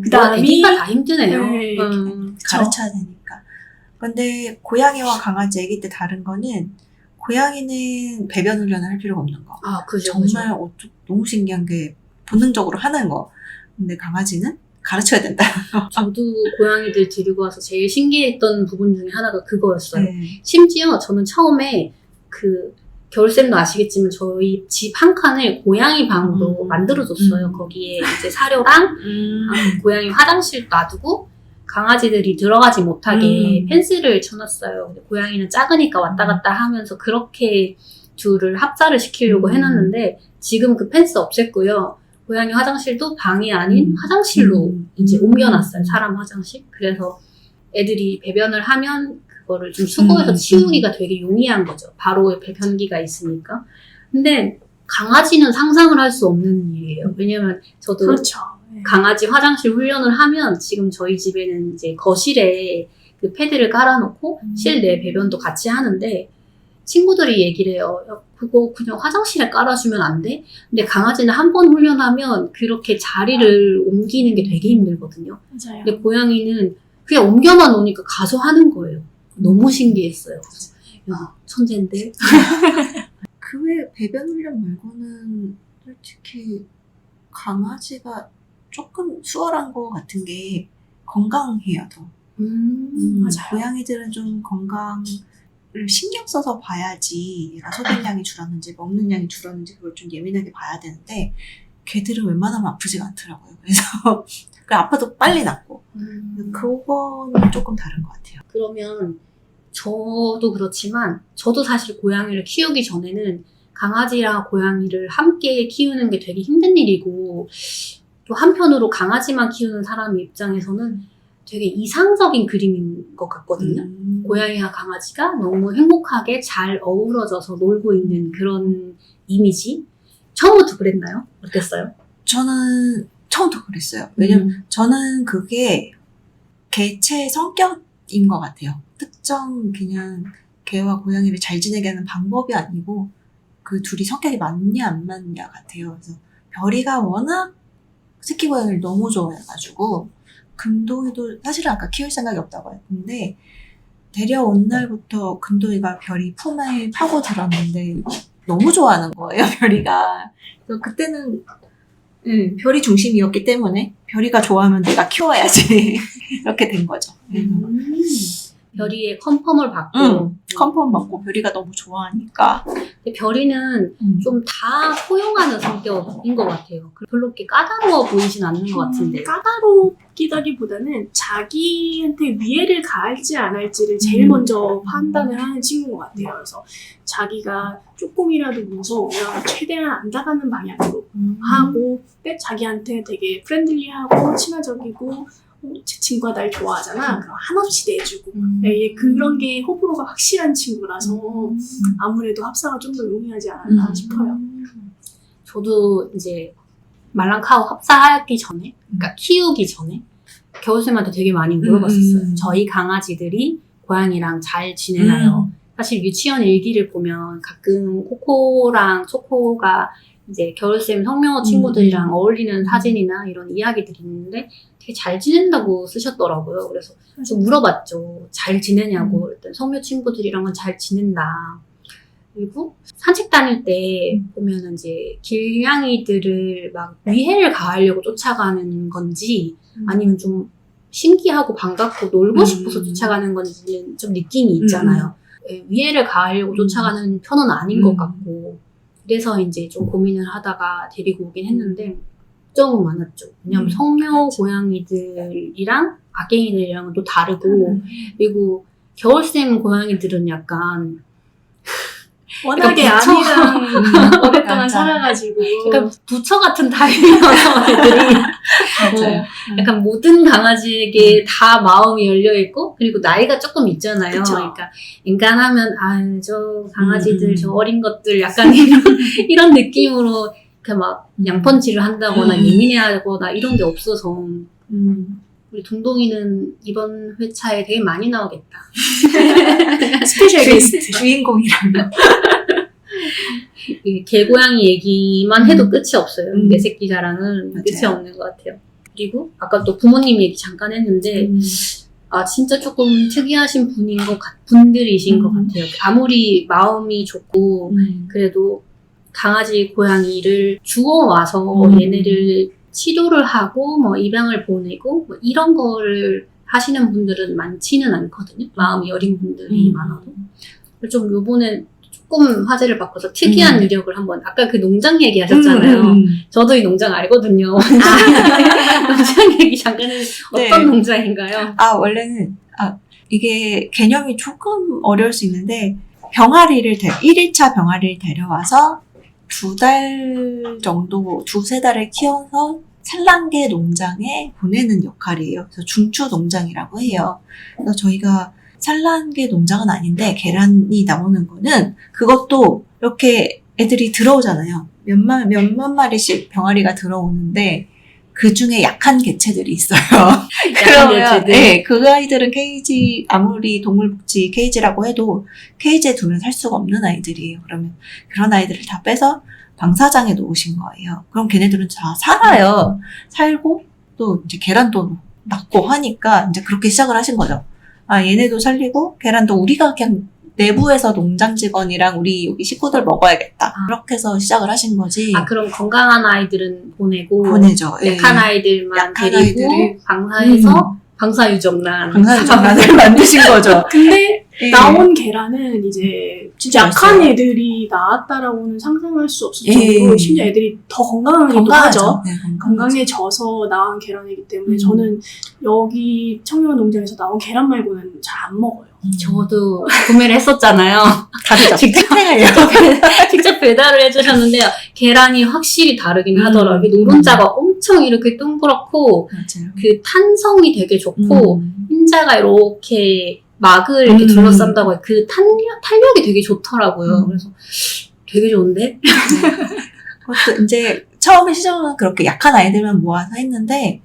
그다음이 그다음이- 애기가 다 힘드네요. 네. 가르쳐야 되니까. 근데 고양이와 강아지 애기 때 다른 거는 고양이는 배변 훈련을 할 필요가 없는 거. 아, 그죠. 정말 너무 신기한 게 본능적으로 하는 거. 근데 강아지는 가르쳐야 된다. 저도 고양이들 데리고 와서 제일 신기했던 부분 중에 하나가 그거였어요. 네. 심지어 저는 처음에 그 겨울쌤도 아시겠지만 저희 집 한 칸을 고양이 방으로 만들어줬어요. 거기에 이제 사료랑 고양이 화장실 놔두고 강아지들이 들어가지 못하게 펜스를 쳐놨어요. 근데 고양이는 작으니까 왔다 갔다 하면서 그렇게 둘을 합사를 시키려고 해놨는데 지금 그 펜스 없앴고요. 고양이 화장실도 방이 아닌 화장실로 이제 옮겨놨어요. 사람 화장실. 그래서 애들이 배변을 하면 그거를 좀 수거해서 치우기가 되게 용이한 거죠. 바로 배변기가 있으니까. 근데 강아지는 상상을 할 수 없는 일이에요. 왜냐면 저도 그렇죠. 네. 강아지 화장실 훈련을 하면 지금 저희 집에는 이제 거실에 그 패드를 깔아놓고 실내 배변도 같이 하는데 친구들이 얘기를 해요. 야, 그거 그냥 화장실에 깔아주면 안 돼? 근데 강아지는 한 번 훈련하면 그렇게 자리를 옮기는 게 되게 힘들거든요. 맞아요. 근데 고양이는 그냥 옮겨만 놓으니까 가서 하는 거예요. 너무 신기했어요. 야, 천재인데? 그 외에 배변 훈련 말고는 솔직히 강아지가 조금 수월한 거 같은 게 건강해요, 더. 맞아요. 고양이들은 좀 건강을 신경 써서 봐야지 얘가 소변량이 줄었는지 먹는 양이 줄었는지 그걸 좀 예민하게 봐야 되는데 걔들은 웬만하면 아프지가 않더라고요. 그래서 아파도 빨리 낫고 그거는 조금 다른 것 같아요. 그러면 저도 그렇지만 저도 사실 고양이를 키우기 전에는 강아지랑 고양이를 함께 키우는 게 되게 힘든 일이고 또 한편으로 강아지만 키우는 사람 입장에서는 되게 이상적인 그림인 것 같거든요. 고양이와 강아지가 너무 행복하게 잘 어우러져서 놀고 있는 그런 이미지. 처음부터 그랬나요? 어땠어요? 저는 처음부터 그랬어요. 왜냐면 저는 그게 개체의 성격인 것 같아요. 특정 그냥 개와 고양이를 잘 지내게 하는 방법이 아니고 그 둘이 성격이 맞냐 안 맞냐 같아요. 그래서 별이가 워낙 새끼 고양이를 너무 좋아해가지고 금동이도 사실은 아까 키울 생각이 없다고 했는데 데려온 날부터 금동이가 별이 품에 파고 들었는데 너무 좋아하는 거예요, 별이가. 그래서 그때는 별이 중심이었기 때문에 별이가 좋아하면 내가 키워야지 이렇게 된 거죠. 별이의 컨펌을 받고 컨펌 받고 별이가 너무 좋아하니까. 근데 별이는 좀 다 포용하는 성격인 것 같아요. 별로 그렇게 까다로워 보이진 않는 것 같은데. 까다롭기보다는 자기한테 위해를 가할지 안 할지를 제일 먼저 판단을 하는 친구인 것 같아요. 그래서 자기가 조금이라도 무서우면 최대한 안 다가는 방향으로 하고 자기한테 되게 프렌들리하고 친화적이고 제 친구가 날 좋아하잖아. 그럼 한없이 내주고 그런 게 호불호가 확실한 친구라서 아무래도 합사가 좀 더 용이하지 않았나 싶어요. 저도 이제 말랑카우 합사하기 전에, 그러니까 키우기 전에 겨울쌤한테 되게 많이 물어봤었어요. 저희 강아지들이 고양이랑 잘 지내나요? 사실 유치원 일기를 보면 가끔 코코랑 초코가 이제 겨울쌤 성명호 친구들이랑 어울리는 사진이나 이런 이야기들이 있는데 되게 잘 지낸다고 쓰셨더라고요. 그래서 좀 물어봤죠. 잘 지내냐고. 일단 성묘 친구들이랑은 잘 지낸다. 그리고 산책 다닐 때 보면은 이제 길냥이들을 막 위해를 가하려고 쫓아가는 건지 아니면 좀 신기하고 반갑고 놀고 싶어서 쫓아가는 건지는 좀 느낌이 있잖아요. 위해를 가하려고 쫓아가는 편은 아닌 것 같고 그래서 이제 좀 고민을 하다가 데리고 오긴 했는데 걱정은 많았죠. 왜냐면 성묘 고양이들이랑 악갱이들이랑은 또 다르고 그리고 겨울샘 고양이들은 약간 워낙에 부처. 아니랑 오랫동안 살아가지고 약간 부처 같은 타입이어서 애들이 맞아요. 약간 모든 강아지에게 다 마음이 열려있고 그리고 나이가 조금 있잖아요. 그쵸. 그러니까 인간하면 저 강아지들 저 어린 것들 약간 이런 느낌으로 이렇게 막 양펀치를 한다거나 예민해하거나 이런 게 없어서 우리 동동이는 이번 회차에 되게 많이 나오겠다. 스페셜 게스트. 주인공이라면. 이 개고양이 얘기만 해도 끝이 없어요. 음. 내 새끼 자랑은 맞아요. 끝이 없는 것 같아요. 그리고 아까 또 부모님 얘기 잠깐 했는데 아 진짜 조금 특이하신 분들이신 것 같아요. 아무리 마음이 좋고 그래도 강아지 고양이를 주워와서 얘네를 치료를 하고 뭐 입양을 보내고 뭐 이런 거를 하시는 분들은 많지는 않거든요. 마음이 여린 분들이 많아도. 좀 요번에 조금 화제를 바꿔서 특이한 유력을 한번 아까 그 농장 얘기 하셨잖아요. 저도 이 농장 알거든요. 농장 얘기 잠깐 어떤 네. 농장인가요? 원래는 이게 개념이 조금 어려울 수 있는데 병아리를 1일차 병아리를 데려와서 2달 정도, 2-3달을 키워서 산란계 농장에 보내는 역할이에요. 그래서 중추 농장이라고 해요. 그래서 저희가 산란계 농장은 아닌데 계란이 나오는 거는 그것도 이렇게 애들이 들어오잖아요. 몇만 마리씩 병아리가 들어오는데 그 중에 약한 개체들이 있어요. 그러면 네, 그 아이들은 케이지 아무리 동물복지 케이지라고 해도 케이지에 두면 살 수가 없는 아이들이에요. 그러면 그런 아이들을 다 빼서 방사장에 놓으신 거예요. 그럼 걔네들은 다 살아요. 살고 또 이제 계란도 낳고 하니까 이제 그렇게 시작을 하신 거죠. 얘네도 살리고 계란도 우리가 그냥 내부에서 농장 직원이랑 우리 여기 식구들 먹어야겠다. 그렇게 해서 시작을 하신 거지. 그럼 건강한 아이들은 보내죠. 약한 아이들만 약한 데리고 아이들을 방사해서 방사유정란. 방사유정란을 만드신 거죠. 근데 예. 나온 계란은 이제 진짜 약한 맛있어요. 애들이 나왔다라고는 상상할 수 없을 예. 정도로 심지어 애들이 더 건강하기도 하죠. 네, 건강해져서 나온 계란이기 때문에 저는 여기 청년 농장에서 나온 계란 말고는 잘 안 먹어요. 저도 구매를 했었잖아요. 다르죠. 직접 배달을 해주셨는데요. 계란이 확실히 다르긴 하더라고요. 노른자가 엄청 이렇게 동그랗고 맞아요. 그 탄성이 되게 좋고 흰자가 이렇게 막을 이렇게 둘러싼다고 해요. 그 탄력이 되게 좋더라고요. 그래서 되게 좋은데? 그것도 이제 처음에 시작은 그렇게 약한 아이들만 모아서 했는데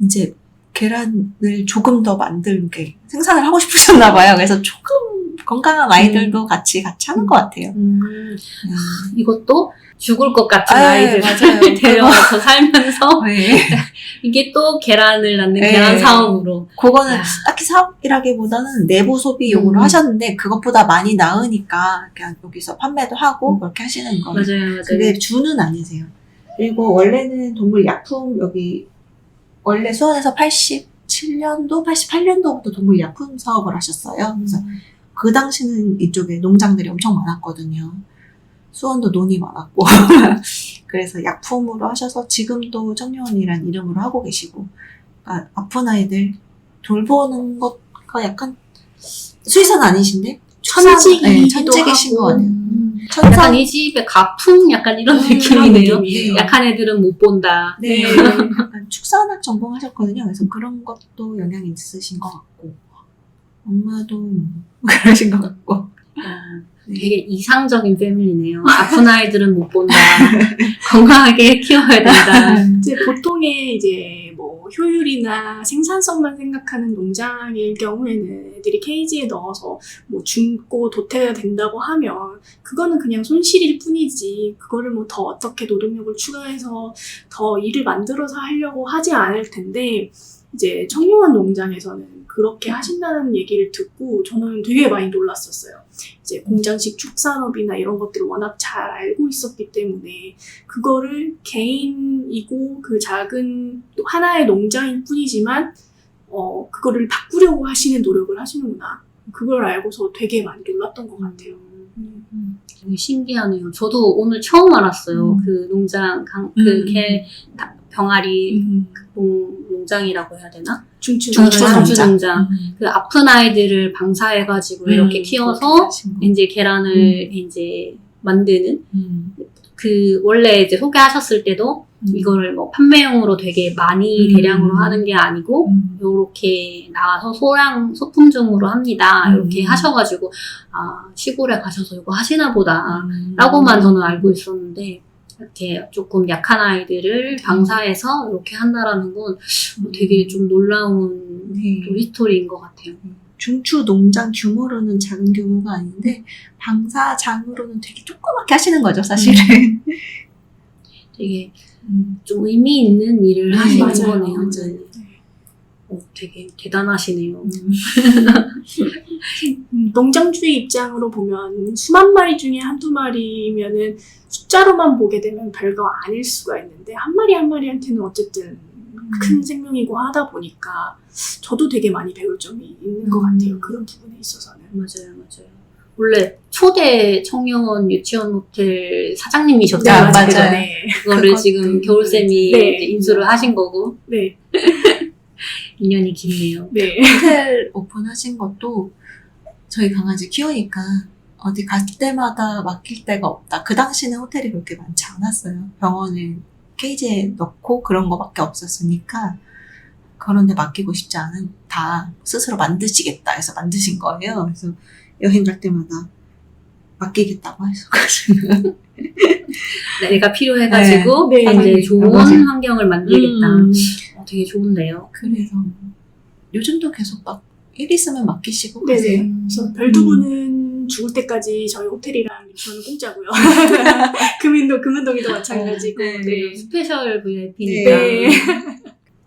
이제 계란을 조금 더 만들게 생산을 하고 싶으셨나 봐요. 그래서 조금 건강한 아이들도 같이 하는 것 같아요. 이것도 죽을 것 같은 아, 아이들 맞아요. 데려와서 살면서 네. 이게 또 계란을 낳는 네. 계란 사업으로. 그거는 딱히 사업이라기보다는 내부 소비용으로 하셨는데 그것보다 많이 나으니까 그냥 여기서 판매도 하고 그렇게 하시는 거예요. 맞아요. 그게 주는 아니세요. 그리고 원래는 동물 약품 여기 원래 수원에서 87년도, 88년도부터 동물 약품 사업을 하셨어요. 그래서 그 당시는 이쪽에 농장들이 엄청 많았거든요. 수원도 논이 많았고 그래서 약품으로 하셔서 지금도 청년이란 이름으로 하고 계시고 아픈 아이들 돌보는 것과 약간 수의사는 아니신데 천직이신 것 같아요. 약간 이 집의 가풍 약간 이런 느낌이네요. 느낌이에요. 약한 애들은 못 본다. 네, 약간 축산학 전공하셨거든요. 그래서 그런 것도 영향이 있으신 것 같고 엄마도 그러신 것 같고 되게 이상적인 패밀리네요. 아픈 아이들은 못 본다. 건강하게 키워야 된다. 이제 보통의 이제 뭐 효율이나 생산성만 생각하는 농장일 경우에는 애들이 케이지에 넣어서 뭐 죽고 도태가 된다고 하면 그거는 그냥 손실일 뿐이지 그거를 뭐 더 어떻게 노동력을 추가해서 더 일을 만들어서 하려고 하지 않을 텐데 이제 청룡원 농장에서는 그렇게 하신다는 얘기를 듣고 저는 되게 많이 놀랐었어요. 이제 공장식 축산업이나 이런 것들을 워낙 잘 알고 있었기 때문에 그거를 개인이고 그 작은 또 하나의 농장일 뿐이지만 그거를 바꾸려고 하시는 노력을 하시는구나. 그걸 알고서 되게 많이 놀랐던 것 같아요. 되게 신기하네요. 저도 오늘 처음 알았어요. 그 농장, 개 병아리 농장이라고 해야 되나? 중추 농장. 그 아픈 아이들을 방사해가지고 이렇게 키워서 이제 계란을 이제 만드는 그 원래 이제 소개하셨을 때도 이거를 뭐 판매용으로 되게 많이 대량으로 하는 게 아니고 요렇게 나와서 소품종으로 합니다. 이렇게 하셔가지고 시골에 가셔서 이거 하시나 보다 라고만 저는 알고 있었는데 이렇게 조금 약한 아이들을 방사해서 이렇게 한다라는 건 되게 좀 놀라운 좀 히스토리인 것 같아요. 중추 농장 규모로는 작은 규모가 아닌데 방사장으로는 되게 조그맣게 하시는 거죠, 사실은. 되게 좀 의미 있는 일을 네, 하시는 맞아요. 거네요. 맞아요. 되게 대단하시네요. 농장주의 입장으로 보면 수만 마리 중에 한두 마리면은 숫자로만 보게 되면 별거 아닐 수가 있는데 한 마리 한 마리한테는 어쨌든 큰 생명이고 하다 보니까 저도 되게 많이 배울 점이 있는 것 같아요. 그런 부분에 있어서는. 맞아요. 원래 초대 청년 유치원 호텔 사장님이셨잖아요. 맞아요. 네. 그거를 그것도 지금 겨울쌤이 네. 이제 인수를 하신 거고 네. 인연이 깊네요. 네. 호텔 오픈하신 것도 저희 강아지 키우니까 어디 갈 때마다 맡길 데가 없다. 그 당시는 호텔이 그렇게 많지 않았어요. 병원에 케이지에 넣고 그런 거밖에 없었으니까 그런 데 맡기고 싶지 않다. 스스로 만드시겠다 해서 만드신 거예요. 그래서 여행 갈 때마다 맡기겠다고 해서 내가 필요해가지고 네. 이제 네. 좋은 맞아요. 환경을 만들겠다. 되게 좋은데요. 그래서 요즘도 계속 막 일 있으면 맡기시고 네네. 가세요. 그래서 별두부는 죽을 때까지 저희 호텔이랑 저는 공짜고요. 금은동이도 마찬가지고. 네. 네. 스페셜 VIP니까. 네.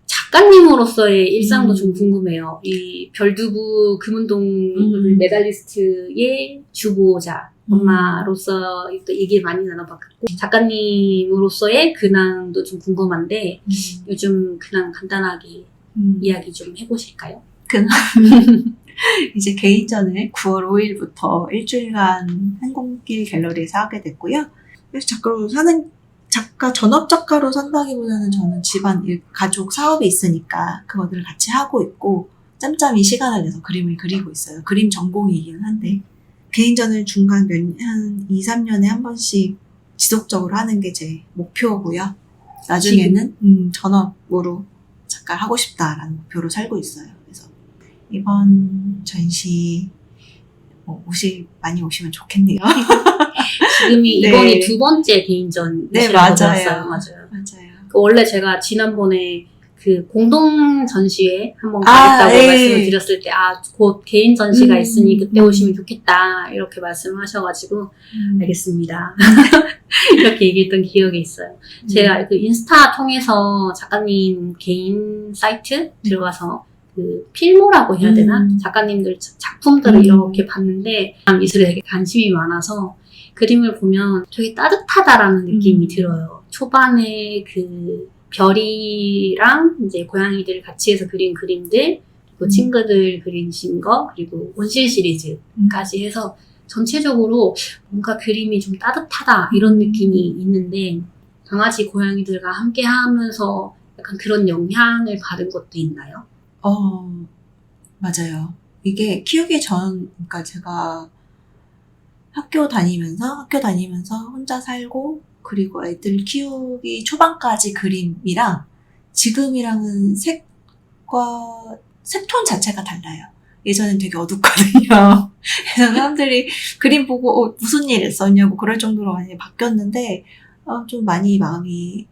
작가님으로서의 일상도 좀 궁금해요. 이 별두부 금운동 메달리스트의 주보자 엄마로서 또 얘기 많이 나눠봤고 작가님으로서의 근황도 좀 궁금한데 요즘 근황 간단하게 이야기 좀 해보실까요? 이제 개인전을 9월 5일부터 일주일간 항공길 갤러리에서 하게 됐고요. 그래서 전업 작가로 산다기보다는 저는 집안, 가족 사업이 있으니까 그것들을 같이 하고 있고 짬짬이 시간을 내서 그림을 그리고 있어요. 그림 전공이긴 한데 개인전을 중간 한 2, 3년에 한 번씩 지속적으로 하는 게 제 목표고요. 나중에는 전업으로 작가를 하고 싶다라는 목표로 살고 있어요. 그래서 이번 전시 많이 오시면 좋겠네요. 지금이 네. 이번이 두 번째 개인전이라고 네, 맞아요. 들었어요. 맞아요. 원래 제가 지난번에 그 공동 전시회 한번 가겠다고 네. 말씀을 드렸을 때 곧 개인 전시가 있으니 그때 음. 오시면 좋겠다 이렇게 말씀하셔가지고 알겠습니다. 이렇게 얘기했던 기억이 있어요. 제가 그 인스타 통해서 작가님 개인 사이트 들어가서 그 필모라고 해야 되나? 작가님들 작품들을 이렇게 봤는데 미술에 되게 관심이 많아서 그림을 보면 되게 따뜻하다라는 느낌이 들어요. 초반에 그 별이랑 이제 고양이들 같이 해서 그린 그림들, 그리고 친구들 그리신 거, 그리고 온실 시리즈까지 해서 전체적으로 뭔가 그림이 좀 따뜻하다 이런 느낌이 있는데 강아지 고양이들과 함께 하면서 약간 그런 영향을 받은 것도 있나요? 맞아요. 이게 키우기 그러니까 제가 학교 다니면서 혼자 살고 그리고 애들 키우기 초반까지 그림이랑 지금이랑은 색톤 자체가 달라요. 예전엔 되게 어둡거든요. 그래서 사람들이 그림 보고 무슨 일 했었냐고 그럴 정도로 많이 바뀌었는데 좀 많이 마음이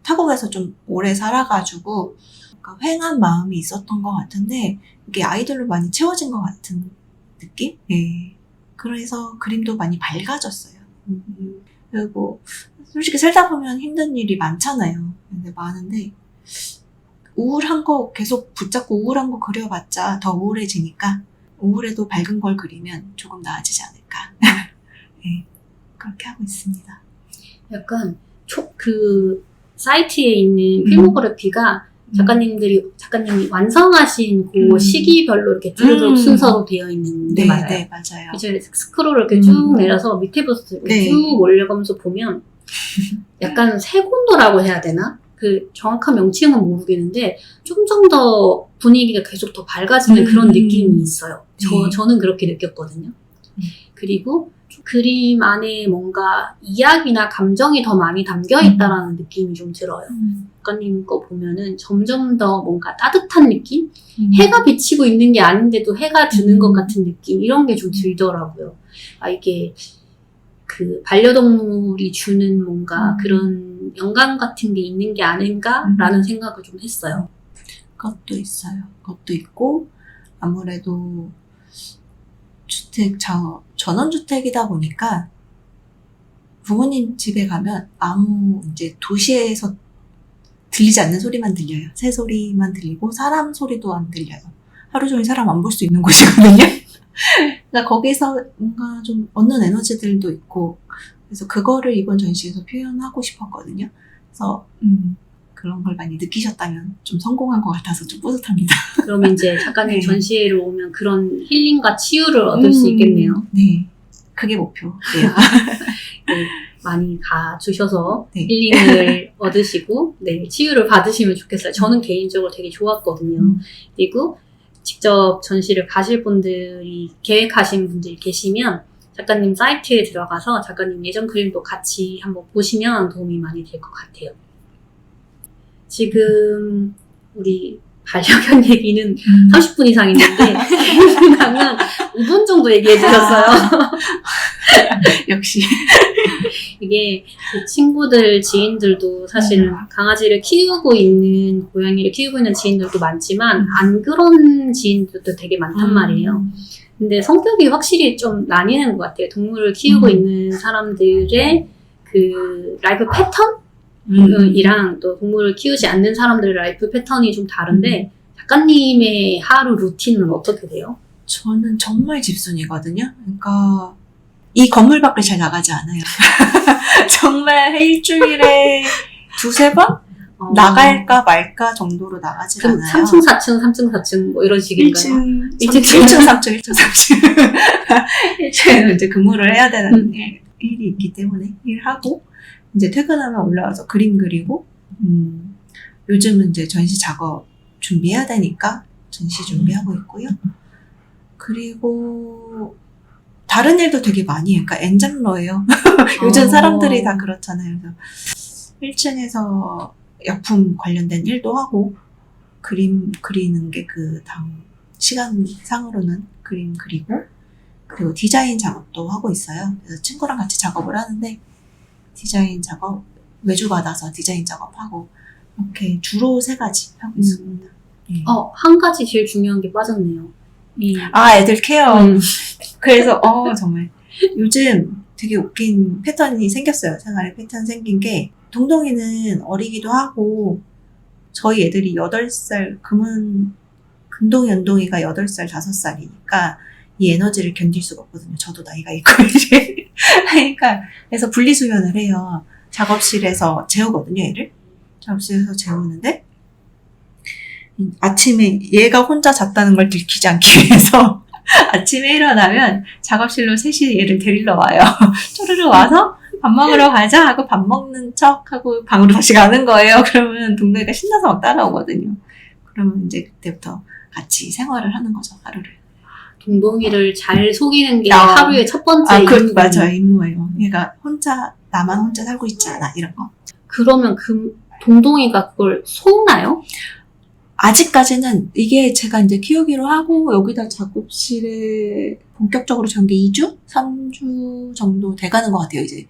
타국에서 좀 오래 살아가지고 휑한 마음이 있었던 것 같은데 이게 아이들로 많이 채워진 것 같은 느낌? 네. 그래서 그림도 많이 밝아졌어요. 그리고 솔직히 살다 보면 힘든 일이 많잖아요. 근데 많은데 우울한 거 계속 붙잡고 우울한 거 그려봤자 더 우울해지니까 우울해도 밝은 걸 그리면 조금 나아지지 않을까. 네. 그렇게 하고 있습니다. 약간 그 사이트에 있는 필모그래피가 작가님이 완성하신 그 시기별로 이렇게 뚜루뚜루 순서로 되어 있는 게 맞아요. 네, 맞아요. 이제 스크롤을 이렇게 쭉 내려서 밑에부터 네. 쭉 올려가면서 보면 약간 세곤도라고 해야 되나? 그 정확한 명칭은 모르겠는데 좀 더 분위기가 계속 더 밝아지는 그런 느낌이 있어요. 저는 그렇게 느꼈거든요. 그리고 그림 안에 뭔가 이야기나 감정이 더 많이 담겨 있다라는 느낌이 좀 들어요. 작가님 거 보면은 점점 더 뭔가 따뜻한 느낌? 해가 비치고 있는 게 아닌데도 해가 드는 것 같은 느낌? 이런 게 좀 들더라고요. 이게 그 반려동물이 주는 뭔가 그런 영감 같은 게 있는 게 아닌가라는 생각을 좀 했어요. 그것도 있어요. 그것도 있고 아무래도 전원주택이다 보니까 부모님 집에 가면 아무 이제 도시에서 들리지 않는 소리만 들려요. 새 소리만 들리고 사람 소리도 안 들려요. 하루 종일 사람 안 볼 수 있는 곳이거든요. 그러니까 거기서 뭔가 좀 얻는 에너지들도 있고 그래서 그거를 이번 전시에서 표현하고 싶었거든요. 그래서 그런 걸 많이 느끼셨다면 좀 성공한 것 같아서 좀 뿌듯합니다. 그러면 이제 작가님 네. 전시회를 오면 그런 힐링과 치유를 얻을 수 있겠네요. 네. 그게 목표예요. 네, 많이 가주셔서 네. 힐링을 얻으시고 네, 치유를 받으시면 좋겠어요. 저는 개인적으로 되게 좋았거든요. 그리고 직접 전시를 가실 분들이 계획하신 분들이 계시면 작가님 사이트에 들어가서 작가님 예전 그림도 같이 한번 보시면 도움이 많이 될 것 같아요. 지금 우리 반려견 얘기는 30분 이상 있는데 가면 5분 정도 얘기해 주셨어요. 역시. 이게 그 친구들, 지인들도 사실은 강아지를 키우고 있는, 고양이를 키우고 있는 지인들도 많지만 안 그런 지인들도 되게 많단 말이에요. 근데 성격이 확실히 좀 나뉘는 것 같아요. 동물을 키우고 있는 사람들의 그 라이프 패턴이랑 또 동물을 키우지 않는 사람들의 라이프 패턴이 좀 다른데 작가님의 하루 루틴은 어떻게 돼요? 저는 정말 집순이거든요. 그러니까 이 건물 밖을 잘 나가지 않아요. 정말 일주일에 2-3번? 나갈까 말까 정도로 나가지 그럼 않아요. 3층, 4층, 3층, 4층 뭐 이런 식인가요? 1층, 3층. 1층에는 이제 근무를 해야 되는 일이 있기 때문에 일하고 이제 퇴근하면 올라와서 그림 그리고 요즘은 이제 전시 작업 준비해야 되니까 전시 준비하고 있고요. 그리고 다른 일도 되게 많이 해요. 그러니까 엔잡러예요. 요즘 사람들이 다 그렇잖아요. 그래서 1층에서 약품 관련된 일도 하고 그림 그리는 게 그 시간상으로는 그림 그리고 그리고 디자인 작업도 하고 있어요. 그래서 친구랑 같이 작업을 하는데 디자인 작업 외주 받아서 디자인 작업하고 이렇게 주로 3가지 하고 있습니다. 네. 한 가지 제일 중요한 게 빠졌네요. 애들 케어. 그래서 정말 요즘 되게 웃긴 패턴이 생겼어요. 생활에 패턴 생긴 게 동동이는 어리기도 하고 저희 애들이 8살 금동이 연동이가 8살 5살이니까 이 에너지를 견딜 수가 없거든요. 저도 나이가 있고 이제 그러니까 그래서 분리수면을 해요. 작업실에서 재우거든요. 얘를 작업실에서 재우는데 아침에 얘가 혼자 잤다는 걸 들키지 않기 위해서 아침에 일어나면 작업실로 셋이 얘를 데리러 와요. 쪼르르 와서 밥 먹으러 가자 하고 밥 먹는 척 하고 방으로 다시 가는 거예요. 그러면 동동이가 신나서 막 따라오거든요. 그러면 이제 그때부터 같이 생활을 하는 거죠. 하루를. 동동이를 잘 속이는 게 하루의 첫 번째 임무. 맞아요. 임무예요. 얘가 나만 혼자 살고 있지 않아. 이런 거. 그러면 동동이가 그걸 속나요? 아직까지는 이게 제가 이제 키우기로 하고 여기다 작업실에 본격적으로 전게 2주? 3주 정도 돼가는 것 같아요, 이제.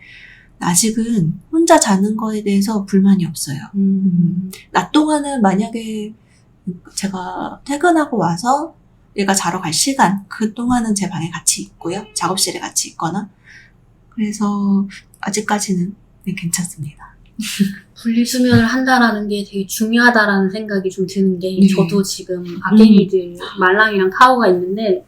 아직은 혼자 자는 거에 대해서 불만이 없어요. 낮 동안은 만약에 제가 퇴근하고 와서 얘가 자러 갈 시간, 그 동안은 제 방에 같이 있고요. 작업실에 같이 있거나. 그래서 아직까지는 괜찮습니다. 분리수면을 한다라는 게 되게 중요하다라는 생각이 좀 드는 게 네. 저도 지금 아갱이들 말랑이랑 카오가 있는데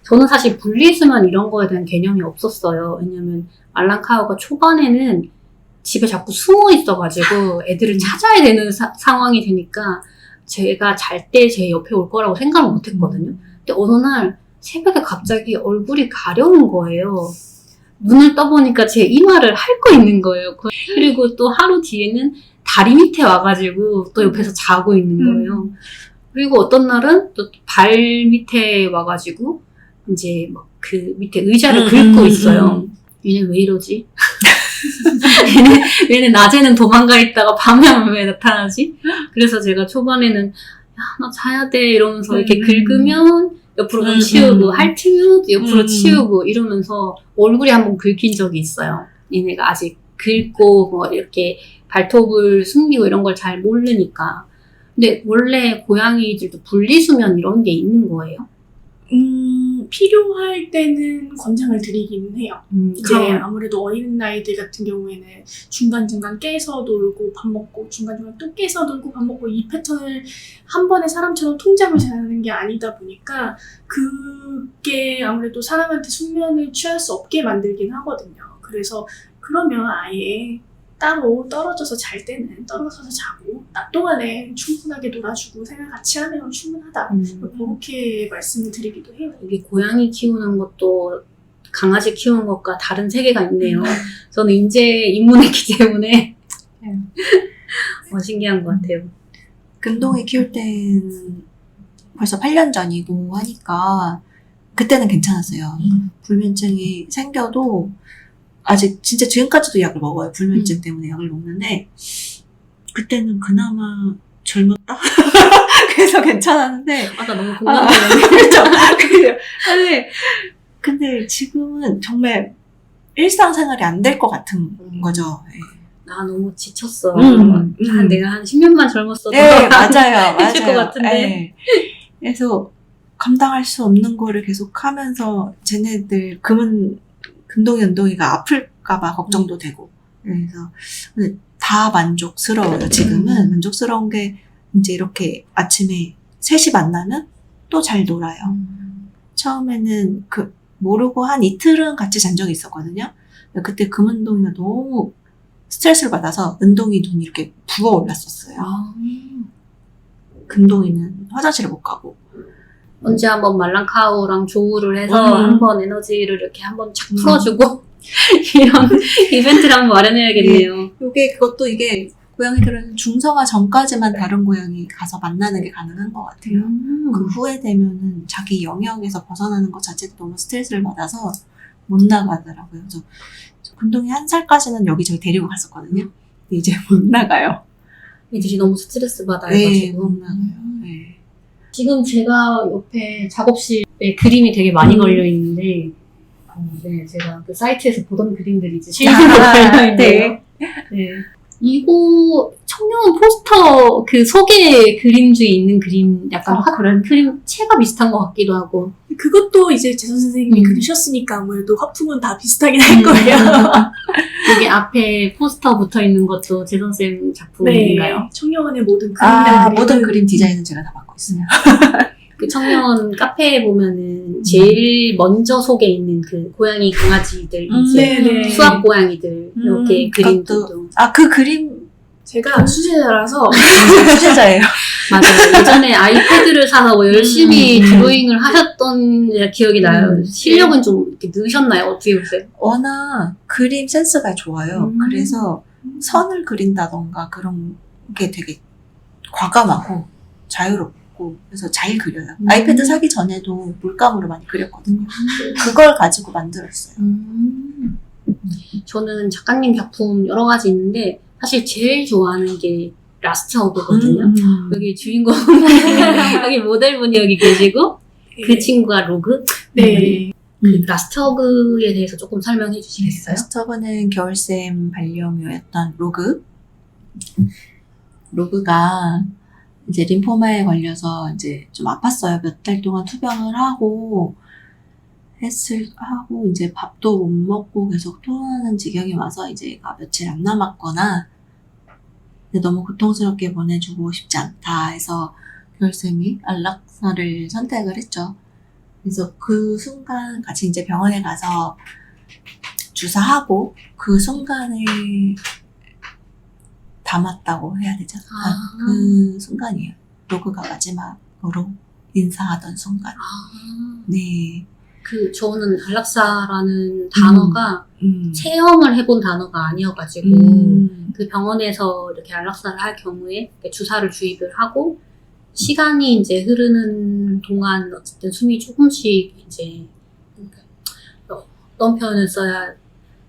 저는 사실 분리수면 이런 거에 대한 개념이 없었어요. 왜냐면 말랑 카오가 초반에는 집에 자꾸 숨어 있어가지고 애들을 찾아야 되는 상황이 되니까 제가 잘 때 제 옆에 올 거라고 생각을 못 했거든요. 근데 어느 날 새벽에 갑자기 얼굴이 가려운 거예요. 눈을 떠보니까 제 이마를 핥고 있는 거예요. 그리고 또 하루 뒤에는 다리 밑에 와가지고 또 옆에서 자고 있는 거예요. 그리고 어떤 날은 또 발 밑에 와가지고 이제 막 그 밑에 의자를 긁고 있어요. 얘네 왜 이러지? 얘네 낮에는 도망가 있다가 밤에 하면 왜 나타나지? 그래서 제가 초반에는 야, 나 자야 돼 이러면서 이렇게 긁으면 옆으로 좀 치우고 핥으면 옆으로 치우고 이러면서 얼굴이 한번 긁힌 적이 있어요. 얘네가 아직 긁고 뭐 이렇게 발톱을 숨기고 이런 걸 잘 모르니까. 근데 원래 고양이들도 분리수면 이런 게 있는 거예요? 필요할 때는 권장을 드리긴 해요. 이제 그럼 아무래도 어린 아이들 같은 경우에는 중간중간 깨서 놀고 밥 먹고 중간중간 또 깨서 놀고 밥 먹고 이 패턴을 한 번에 사람처럼 통잠을 자는 게 아니다 보니까 그게 아무래도 사람한테 숙면을 취할 수 없게 만들긴 하거든요. 그래서 그러면 아예 따로 떨어져서 잘 때는 떨어져서 자고 낮 동안에 충분하게 놀아주고 생활 같이 하면 충분하다. 그렇게 말씀을 드리기도 해요. 이게 고양이 키우는 것도 강아지 키우는 것과 다른 세계가 있네요. 저는 이제 입문했기 때문에 신기한 것 같아요. 금동이 키울 땐 벌써 8년 전이고 하니까 그때는 괜찮았어요. 불면증이 생겨도 아직 진짜 지금까지도 약을 먹어요. 불면증 때문에 약을 먹는데 그때는 그나마 젊었다? 그래서 괜찮았는데 나 너무 공감되네. 그렇죠. 근데 지금은 정말 일상생활이 안 될 것 같은 거죠. 나 너무 지쳤어. 음. 내가 한 10년만 젊었어도 네, 맞아요. 해줄 것 같은데. 네. 그래서 감당할 수 없는 거를 계속 하면서 쟤네들 금동이 은동이가 아플까봐 걱정도 되고. 그래서 근데 다 만족스러워요. 지금은 만족스러운 게 이제 이렇게 아침에 셋이 만나면 또 잘 놀아요. 처음에는 모르고 한 이틀은 같이 잔 적이 있었거든요. 그때 금은동이가 너무 스트레스를 받아서 은동이 눈이 이렇게 부어 올랐었어요. 금동이는 화장실을 못 가고. 언제 한번 말랑카우랑 조우를 해서 음. 한번 에너지를 이렇게 한번 착 풀어주고 이런 이벤트를 한번 마련해야겠네요. 그것도 이게 고양이들은 중성화 전까지만 다른 고양이 가서 만나는 게 가능한 것 같아요. 그 후에 되면은 자기 영역에서 벗어나는 것 자체도 너무 스트레스를 받아서 못 나가더라고요. 그래서 금동이 1살까지는 여기저기 데리고 갔었거든요. 근데 이제 못 나가요. 애들이 너무 스트레스 네, 받아가지고. 못 나가요. 네. 지금 제가 옆에 작업실에 그림이 되게 많이 걸려 있는데, 네, 제가 그 사이트에서 보던 그림들이 이제 실물로 걸려 있네요. 네. 이거 청년 포스터 그 소개 그림주에 있는 그림 약간 그런 그림 채가 비슷한 것 같기도 하고. 그것도 이제 재선 선생님이 그리셨으니까 아무래도 화풍은 다 비슷하긴 할 거예요. 여기 앞에 포스터 붙어 있는 것도 재선쌤 작품인가요? 네, 청년의 모든 그림이랑 모든 그림 디자인은 제가 다 맡고 있어요. 그 청년 카페에 보면은 제일 먼저 속에 있는 그 고양이 강아지들 이제 네네. 수학 고양이들 이렇게 그림들도 그 그림 제가 수제자라서 수제자예요. 맞아요. 예전에 아이패드를 사서 뭐 열심히 드로잉을 하셨던 기억이 나요. 실력은 좀 이렇게 느셨나요? 어떻게 보세요? 워낙 그림 센스가 좋아요. 그래서 선을 그린다던가 그런 게 되게 과감하고 자유롭고 그래서 잘 그려요. 아이패드 사기 전에도 물감으로 많이 그렸거든요. 그걸 가지고 만들었어요. 저는 작가님 작품 여러 가지 있는데 사실 제일 좋아하는 게 라스트 허그거든요. 여기 주인공 여기 모델분이 여기 계시고 그 친구가 로그. 네. 그 라스트 허그에 대해서 조금 설명해 주시겠어요? 라스터그는 겨울샘 반려묘였던 로그. 로그가 이제 림포마에 걸려서 이제 좀 아팠어요. 몇 달 동안 투병을 하고 이제 밥도 못 먹고 계속 토하는 지경이 와서 이제 얘가 며칠 안 남았거나 근데 너무 고통스럽게 보내주고 싶지 않다 해서 겨울샘이 안락사를 선택을 했죠. 그래서 그 순간 같이 이제 병원에 가서 주사하고 그 순간을 담았다고 해야 되죠. 그 순간이에요. 로그가 마지막으로 인사하던 순간. 네. 저는 안락사라는 단어가 체험을 해본 단어가 아니어가지고 그 병원에서 이렇게 안락사를 할 경우에 이렇게 주사를 주입을 하고 시간이 이제 흐르는 동안 어쨌든 숨이 조금씩 이제 어떤 표현을 써야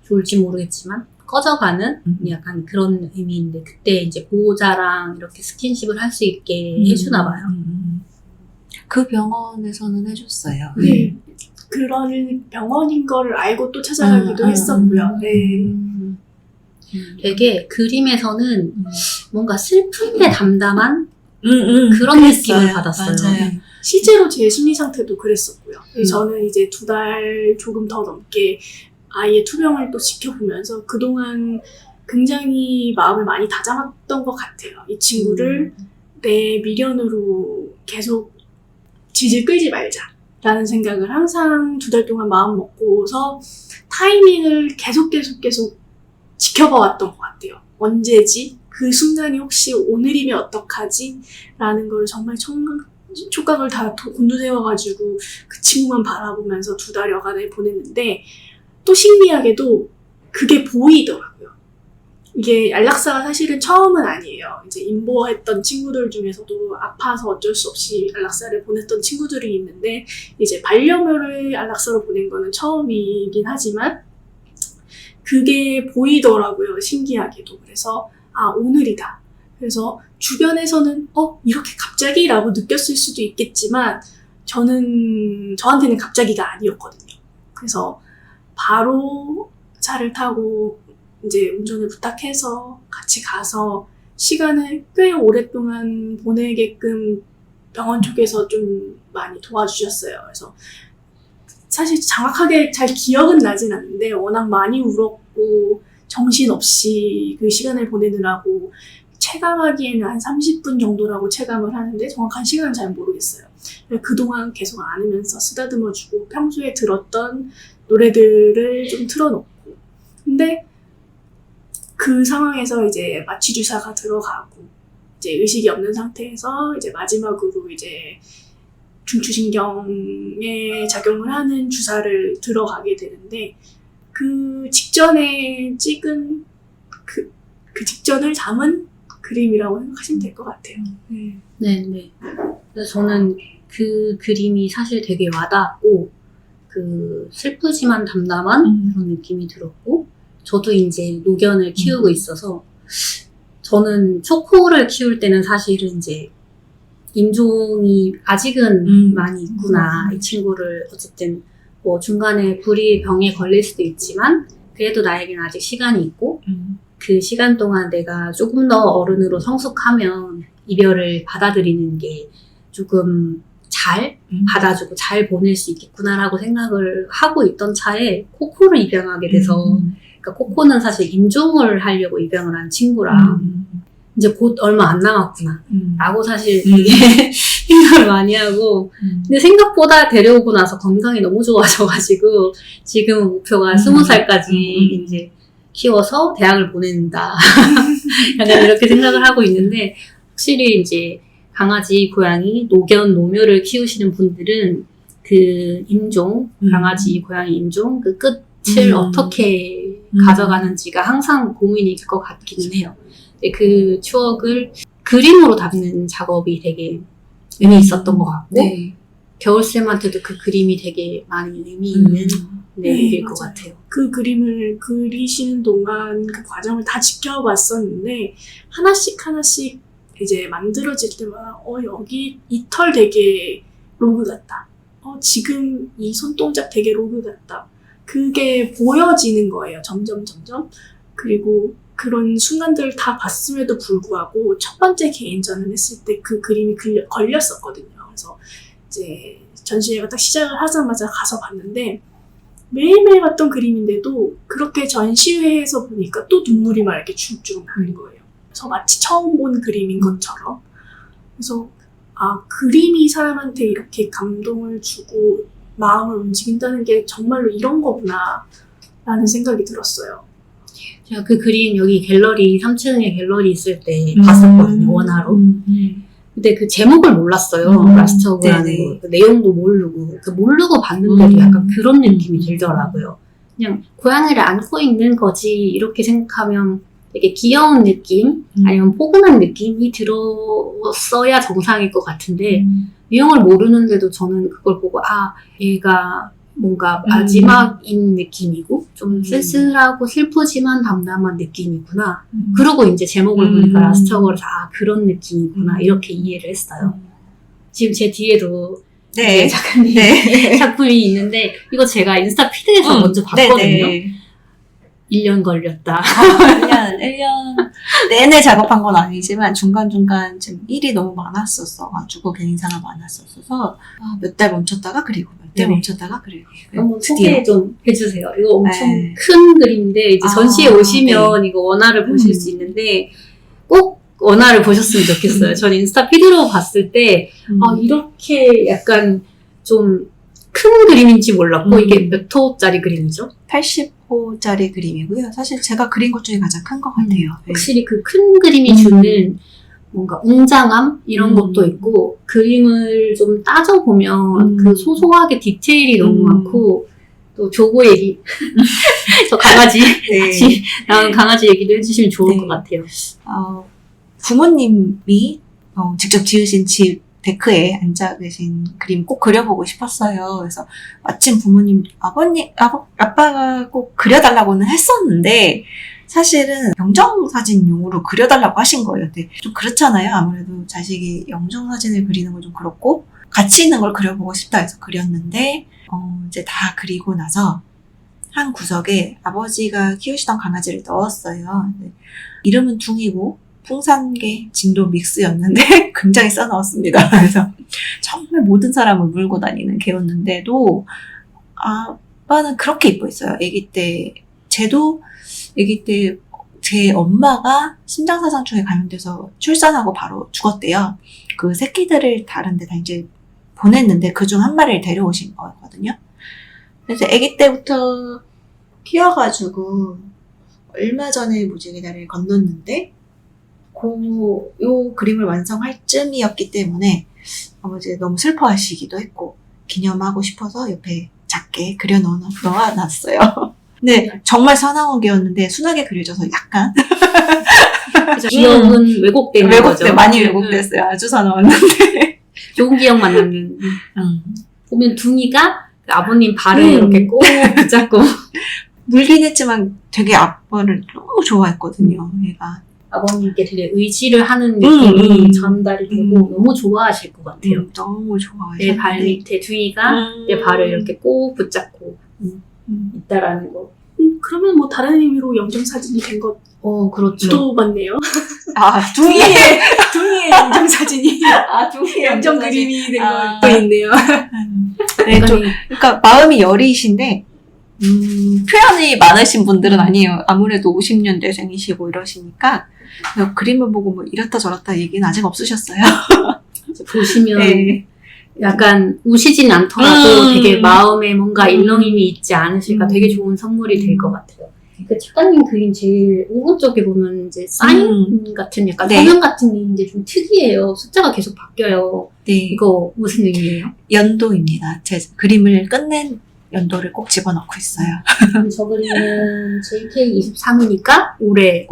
좋을지 모르겠지만 꺼져가는 약간 그런 의미인데 그때 이제 보호자랑 이렇게 스킨십을 할 수 있게 해주나 봐요. 그 병원에서는 해줬어요. 네. 그런 병원인 거를 알고 또 찾아가기도 했었고요. 네. 되게 그림에서는 뭔가 슬픈데 담담한 그런 그랬어요. 느낌을 받았어요. 맞아요. 실제로 제 심리 상태도 그랬었고요. 음. 저는 이제 2달 조금 더 넘게 아이의 투병을 또 지켜보면서 그동안 굉장히 마음을 많이 다잡았던 것 같아요. 이 친구를 내 미련으로 계속 질질 끌지 말자라는 생각을 항상 2달 동안 마음 먹고서 타이밍을 계속 지켜봐왔던 것 같아요. 언제지? 그 순간이 혹시 오늘이면 어떡하지? 라는 걸 정말 촉각을 다 곤두세워가지고 그 친구만 바라보면서 2달 여간을 보냈는데 또 신기하게도 그게 보이더라고요. 이게 안락사가 사실은 처음은 아니에요. 이제 임보했던 친구들 중에서도 아파서 어쩔 수 없이 안락사를 보냈던 친구들이 있는데 이제 반려묘를 안락사로 보낸 거는 처음이긴 하지만 그게 보이더라고요. 신기하게도. 그래서 아, 오늘이다. 그래서 주변에서는 이렇게 갑자기? 라고 느꼈을 수도 있겠지만 저한테는 갑자기가 아니었거든요. 그래서 바로 차를 타고 이제 운전을 부탁해서 같이 가서 시간을 꽤 오랫동안 보내게끔 병원 쪽에서 좀 많이 도와주셨어요. 그래서 사실 정확하게 잘 기억은 나진 않는데 워낙 많이 울었고 정신없이 그 시간을 보내느라고 체감하기에는 한 30분 정도라고 체감을 하는데 정확한 시간은 잘 모르겠어요. 그동안 계속 안으면서 쓰다듬어주고 평소에 들었던 노래들을 좀 틀어놓고 근데 그 상황에서 이제 마취 주사가 들어가고 이제 의식이 없는 상태에서 이제 마지막으로 이제 중추신경에 작용을 하는 주사를 들어가게 되는데 그 직전에 찍은 그 직전을 담은 그림이라고 생각하시면 될 것 같아요. 네. 그래서 저는 그 그림이 사실 되게 와닿았고, 그 슬프지만 담담한 그런 느낌이 들었고, 저도 이제 노견을 키우고 있어서, 저는 초코를 키울 때는 사실은 이제 임종이 아직은 많이 있구나. 이 친구를 어쨌든 뭐 중간에 불이 병에 걸릴 수도 있지만, 그래도 나에게는 아직 시간이 있고, 그 시간 동안 내가 조금 더 어른으로 성숙하면 이별을 받아들이는 게 조금 잘 받아주고 잘 보낼 수 있겠구나라고 생각을 하고 있던 차에 코코를 입양하게 돼서 그러니까 코코는 사실 임종을 하려고 입양을 한 친구라 이제 곧 얼마 안 남았구나 라고 사실 되게 생각을 많이 하고 근데 생각보다 데려오고 나서 건강이 너무 좋아져가지고 지금 목표가 20살까지 이제 키워서 대학을 보낸다. 약간 이렇게 생각을 하고 있는데, 확실히 이제 강아지, 고양이, 노견, 노묘를 키우시는 분들은 그 임종, 강아지, 고양이 임종, 그 끝을 어떻게 가져가는지가 항상 고민일 것 같기는 해요. 근데 그 추억을 그림으로 담는 작업이 되게 의미 있었던 것 같고, 네. 겨울쌤한테도 그 그림이 되게 많이 의미 있는 일일 것 맞아요. 같아요. 그 그림을 그리시는 동안 그 과정을 다 지켜봤었는데 하나씩 이제 만들어질 때마다 여기 이 털 되게 로그 같다. 지금 이 손동작 되게 로그 같다. 그게 보여지는 거예요. 점점. 그리고 그런 순간들을 다 봤음에도 불구하고 첫 번째 개인전을 했을 때 그 그림이 걸렸었거든요. 그래서 이제 전시회가 딱 시작을 하자마자 가서 봤는데 매일매일 봤던 그림인데도 그렇게 전시회에서 보니까 또 눈물이 막 이렇게 주룩주룩 나는 거예요. 그래서 마치 처음 본 그림인 것처럼. 그래서 그림이 사람한테 이렇게 감동을 주고 마음을 움직인다는 게 정말로 이런 거구나 라는 생각이 들었어요. 제가 그 그림 여기 갤러리 3층에 갤러리 있을 때 봤었거든요. 원화로. 근데 그 제목을 몰랐어요. 라스트워크라는 거. 그 내용도 모르고. 모르고 봤는데도 약간 그런 느낌이 들더라고요. 그냥 고양이를 안고 있는 거지 이렇게 생각하면 되게 귀여운 느낌 아니면 포근한 느낌이 들었어야 정상일 것 같은데 내용을 모르는데도 저는 그걸 보고 얘가 뭔가 마지막인 느낌이고 좀 쓸쓸하고 슬프지만 담담한 느낌이구나. 그러고 이제 제목을 보니까 라스트워크를 그런 느낌이구나 이렇게 이해를 했어요. 지금 제 뒤에도 네. 작가님 작품이 있는데 이거 제가 인스타 피드에서 먼저 봤거든요. 1년 걸렸다. 1년 내내 작업한 건 아니지만 중간중간 좀 일이 너무 많았었어가지고 개인사가 많았었어서 몇 달 멈췄다가 그리고 몇 달 네. 멈췄다가 그리고 한번 드디어. 소개 좀 해주세요. 이거 엄청 네. 큰 그림인데 이제 아, 전시에 오시면 이거 원화를 보실 수 있는데 꼭 원화를 보셨으면 좋겠어요. 전 인스타 피드로 봤을 때 이렇게 약간 좀 큰 그림인지 몰랐고 이게 몇 호짜리 그림이죠? 80호짜리 그림이고요. 사실 제가 그린 것 중에 가장 큰 것 같아요. 네. 확실히 그 큰 그림이 주는 뭔가 웅장함 이런 것도 있고 그림을 좀 따져보면 그 소소하게 디테일이 너무 많고 또 조고 얘기 저 강아지 네. 같이 나온 강아지 얘기도 해주시면 좋을 것 같아요. 부모님이 직접 지으신 집 데크에 앉아 계신 그림 꼭 그려보고 싶었어요. 그래서 마침 부모님, 아빠가 꼭 그려달라고는 했었는데 사실은 영정사진용으로 그려달라고 하신 거예요. 근데 좀 그렇잖아요. 아무래도 자식이 영정사진을 그리는 건 좀 그렇고 같이 있는 걸 그려보고 싶다 해서 그렸는데 이제 다 그리고 나서 한 구석에 아버지가 키우시던 강아지를 넣었어요. 이름은 둥이고 풍산개 진도 믹스였는데 굉장히 써넣었습니다. 그래서 정말 모든 사람을 물고 다니는 개였는데도 아빠는 그렇게 이뻐했어요. 아기 때 쟤도 아기 때 제 엄마가 심장사상충에 감염돼서 출산하고 바로 죽었대요. 그 새끼들을 다른 데다 이제 보냈는데 그중 한 마리를 데려오신 거였거든요. 그래서 아기 때부터 키워가지고 얼마 전에 무지개 다리를 건넜는데 요 그림을 완성할 쯤이었기 때문에 아버지가 너무 슬퍼하시기도 했고 기념하고 싶어서 옆에 작게 그려 넣어놨어요. 근데 정말 선하게 순하게 그려져서 약간 기억은 왜곡된 거죠. 많이 왜곡됐어요. 아주 선하었는데 좋은 기억만 남는. 보면 둥이가 그 아버님 발을 이렇게 꼭 붙잡고 물긴 했지만 되게 아빠를 너무 좋아했거든요. 얘가 아버님께 되게 의지를 하는 느낌이 전달이 되고 너무 좋아하실 것 같아요. 너무 좋아해요. 내 발 밑에 둥이가 내 발을 이렇게 꼭 붙잡고 있다라는 거. 그러면 뭐 다른 의미로 영정사진이 된 것도 그렇죠. 맞네요. 둥이의 영정사진이 둥이의 영정 그림이 된 것도 있네요. 네, 그러니까 마음이 여리신데 표현이 많으신 분들은 아니에요. 아무래도 50년대생이시고 이러시니까 그림을 보고 뭐 이렇다 저렇다 얘기는 아직 없으셨어요. 보시면 네. 약간 우시진 않더라도 되게 마음에 뭔가 일렁임이 있지 않으실까 되게 좋은 선물이 될 것 같아요. 그 작가님 그림 제일 오른쪽에 보면 이제 사인 같은 약간 서명 같은 게 있는데 좀 특이해요. 숫자가 계속 바뀌어요. 네. 이거 무슨 의미예요? 연도입니다. 제 그림을 끝낸 연도를 꼭 집어넣고 있어요. 저 그림은 JK23이니까 올해.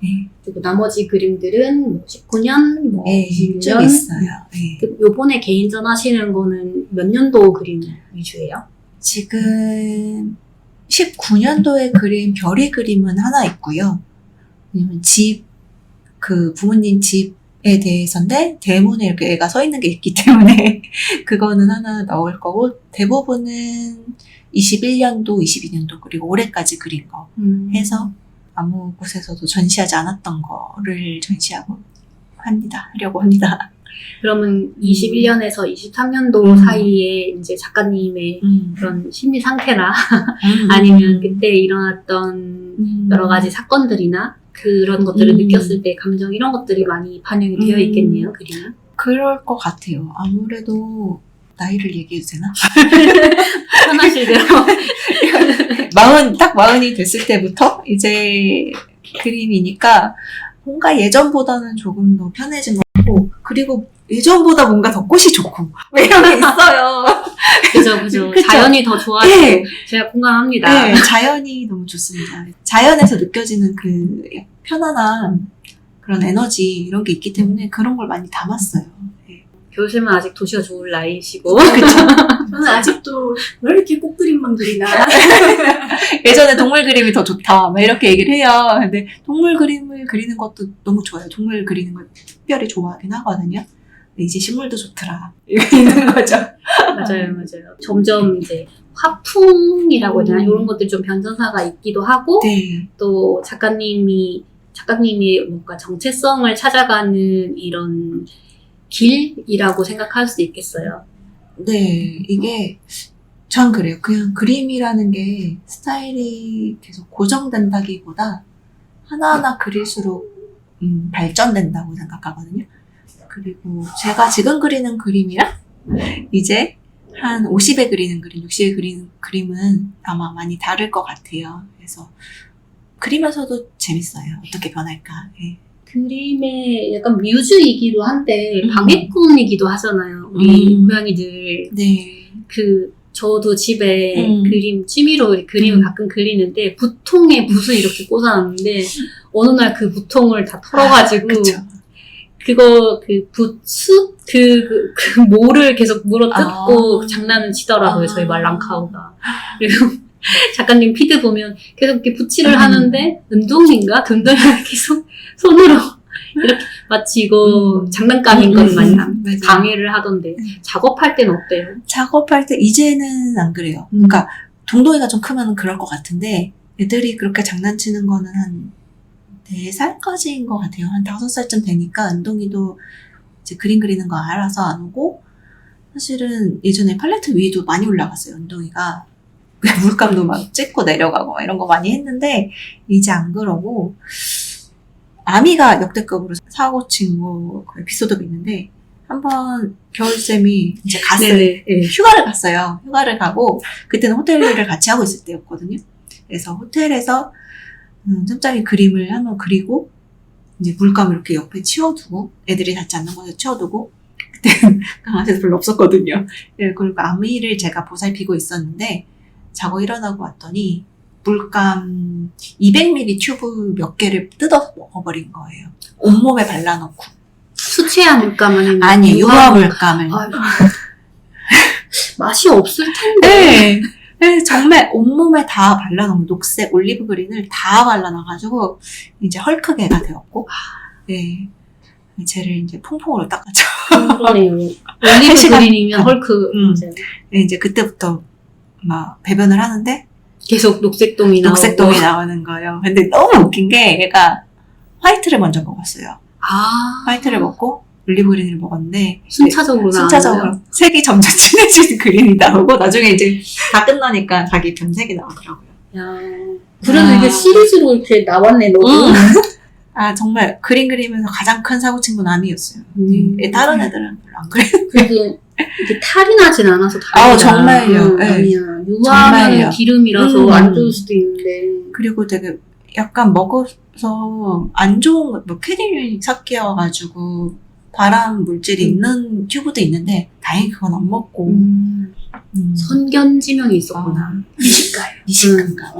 네. 그리고 나머지 그림들은 뭐 19년, 뭐 네, 21년. 쭉 있어요. 네. 요번에 개인전 하시는 거는 몇 년도 그림 위주예요? 지금 19년도에 그린 별이 그림은 하나 있고요. 왜냐면 부모님 집에 대해서인데 대문에 이렇게 애가 서 있는 게 있기 때문에 그거는 하나 나올 거고 대부분은 21년도, 22년도 그리고 올해까지 그린 거 해서 아무 곳에서도 전시하지 않았던 거를 하려고 합니다. 그러면 21년에서 23년도 사이에 이제 작가님의 그런 심리 상태나 아니면 그때 일어났던 여러 가지 사건들이나 그런 것들을 느꼈을 때 감정 이런 것들이 많이 반영이 되어 있겠네요, 그림은. 그럴 것 같아요. 아무래도 나이를 얘기해도 되나? 편하실 대로. 딱 마흔이 됐을 때부터 이제 그림이니까 뭔가 예전보다는 조금 더 편해진 것 같고 그리고 예전보다 뭔가 더 꽃이 좋고 이런 게 있어요. 그죠. 자연이 더 좋아지고 네. 제가 공감합니다. 네, 자연이 너무 좋습니다. 자연에서 느껴지는 그 편안함, 그런 에너지 이런 게 있기 때문에 그런 걸 많이 담았어요. 네. 교수님은 아직 도시가 좋을 나이시고. 저는 아직도 왜 이렇게 꽃그림만 그리나. 예전에 동물 그림이 더 좋다 막 이렇게 얘기를 해요. 근데 동물 그림을 그리는 것도 너무 좋아요. 동물 그리는 걸 특별히 좋아하긴 하거든요. 근데 이제 식물도 좋더라. 이거 있는 거죠. 맞아요. 점점 이제 화풍이라고 해야 되나? 이런 것들 좀 변전사가 있기도 하고, 네. 또 작가님이 뭔가 정체성을 찾아가는 이런 길이라고 생각할 수도 있겠어요. 네, 이게 전 그래요. 그냥 그림이라는 게 스타일이 계속 고정된다기보다 하나하나 그릴수록 발전된다고 생각하거든요. 그리고 제가 지금 그리는 그림이랑 이제 한 50에 그리는 그림, 60에 그리는 그림은 아마 많이 다를 것 같아요. 그래서 그리면서도 재밌어요. 어떻게 변할까. 네. 그림의 약간 뮤즈이기도 한데 방해꾼이기도 하잖아요. 우리 고양이들. 네. 저도 집에 취미로 그림을 가끔 그리는데 붓통에 붓을 이렇게 꽂아놨는데 어느 날 그 붓통을 다 털어가지고 그쵸. 그 모를 계속 물어뜯고 장난을 치더라고요. 저희 말랑카우가. 그리고 작가님 피드 보면 계속 이렇게 붓칠을 하는데 은동인가? 금동이가 계속 손으로 이렇게 마치 이거 장난감인 것만 방해를 하던데 작업할 때는 어때요? 작업할 때 이제는 안 그래요. 그러니까 동동이가 좀 크면 그럴 것 같은데 애들이 그렇게 장난치는 거는 한 4살까지인 것 같아요. 한 5살쯤 되니까 은동이도 이제 그림 그리는 거 알아서 안 오고 사실은 예전에 팔레트 위에도 많이 올라갔어요. 은동이가 물감도 막 찍고 내려가고 이런 거 많이 했는데 이제 안 그러고 아미가 역대급으로 사고 친 거 에피소드가 있는데 한번 겨울쌤이 이제 갔어요. 네, 휴가를 갔어요. 휴가를 가고 그때는 호텔 일을 같이 하고 있을 때였거든요. 그래서 호텔에서 짬짬이 그림을 한번 그리고 이제 물감을 이렇게 옆에 치워두고 애들이 닿지 않는 곳에 치워두고 그때는 강아지도 별로 없었거든요. 그리고 아미를 제가 보살피고 있었는데 자고 일어나고 왔더니 물감 200ml 튜브 몇 개를 뜯어서 먹어버린 거예요. 온몸에 발라놓고. 수채화 물감은 아니, 유화 물감을. 맛이 없을 텐데. 네, 정말 온몸에 다 발라놓은 녹색 올리브 그린을 다 발라놔가지고 이제 헐크개가 되었고, 네, 쟤를 이제 퐁퐁으로 닦았죠. 그러네요. 올리브 그린이면 헐크. 네, 이제 그때부터 막 배변을 하는데 계속 녹색똥이 나오는 거예요. 근데 너무 웃긴 게 얘가 화이트를 먼저 먹었어요. 화이트를 먹고 올리브 그린을 먹었는데 순차적으로 색이 점점 진해지는 그린이 나오고 나중에 이제 다 끝나니까 자기 변색이 나오더라고요. 그래도 이게 시리즈로 이렇게 나왔네, 너도. 정말 그림 그리면서 가장 큰 사고 친 건 아미였어요. 다른 애들은 별로 안 그래요. 그래도 이게 탈이 나진 않아서 다행이다. 정말요. 아니야. 유화는 기름이라서 안 좋을 수도 있는데. 그리고 되게 약간 먹어서 안 좋은 뭐 캐딜 삭혀가지고 발암 물질이 있는 튜브도 있는데 다행히 그건 안 먹고 선견지명이 있었구나. 미식가인가.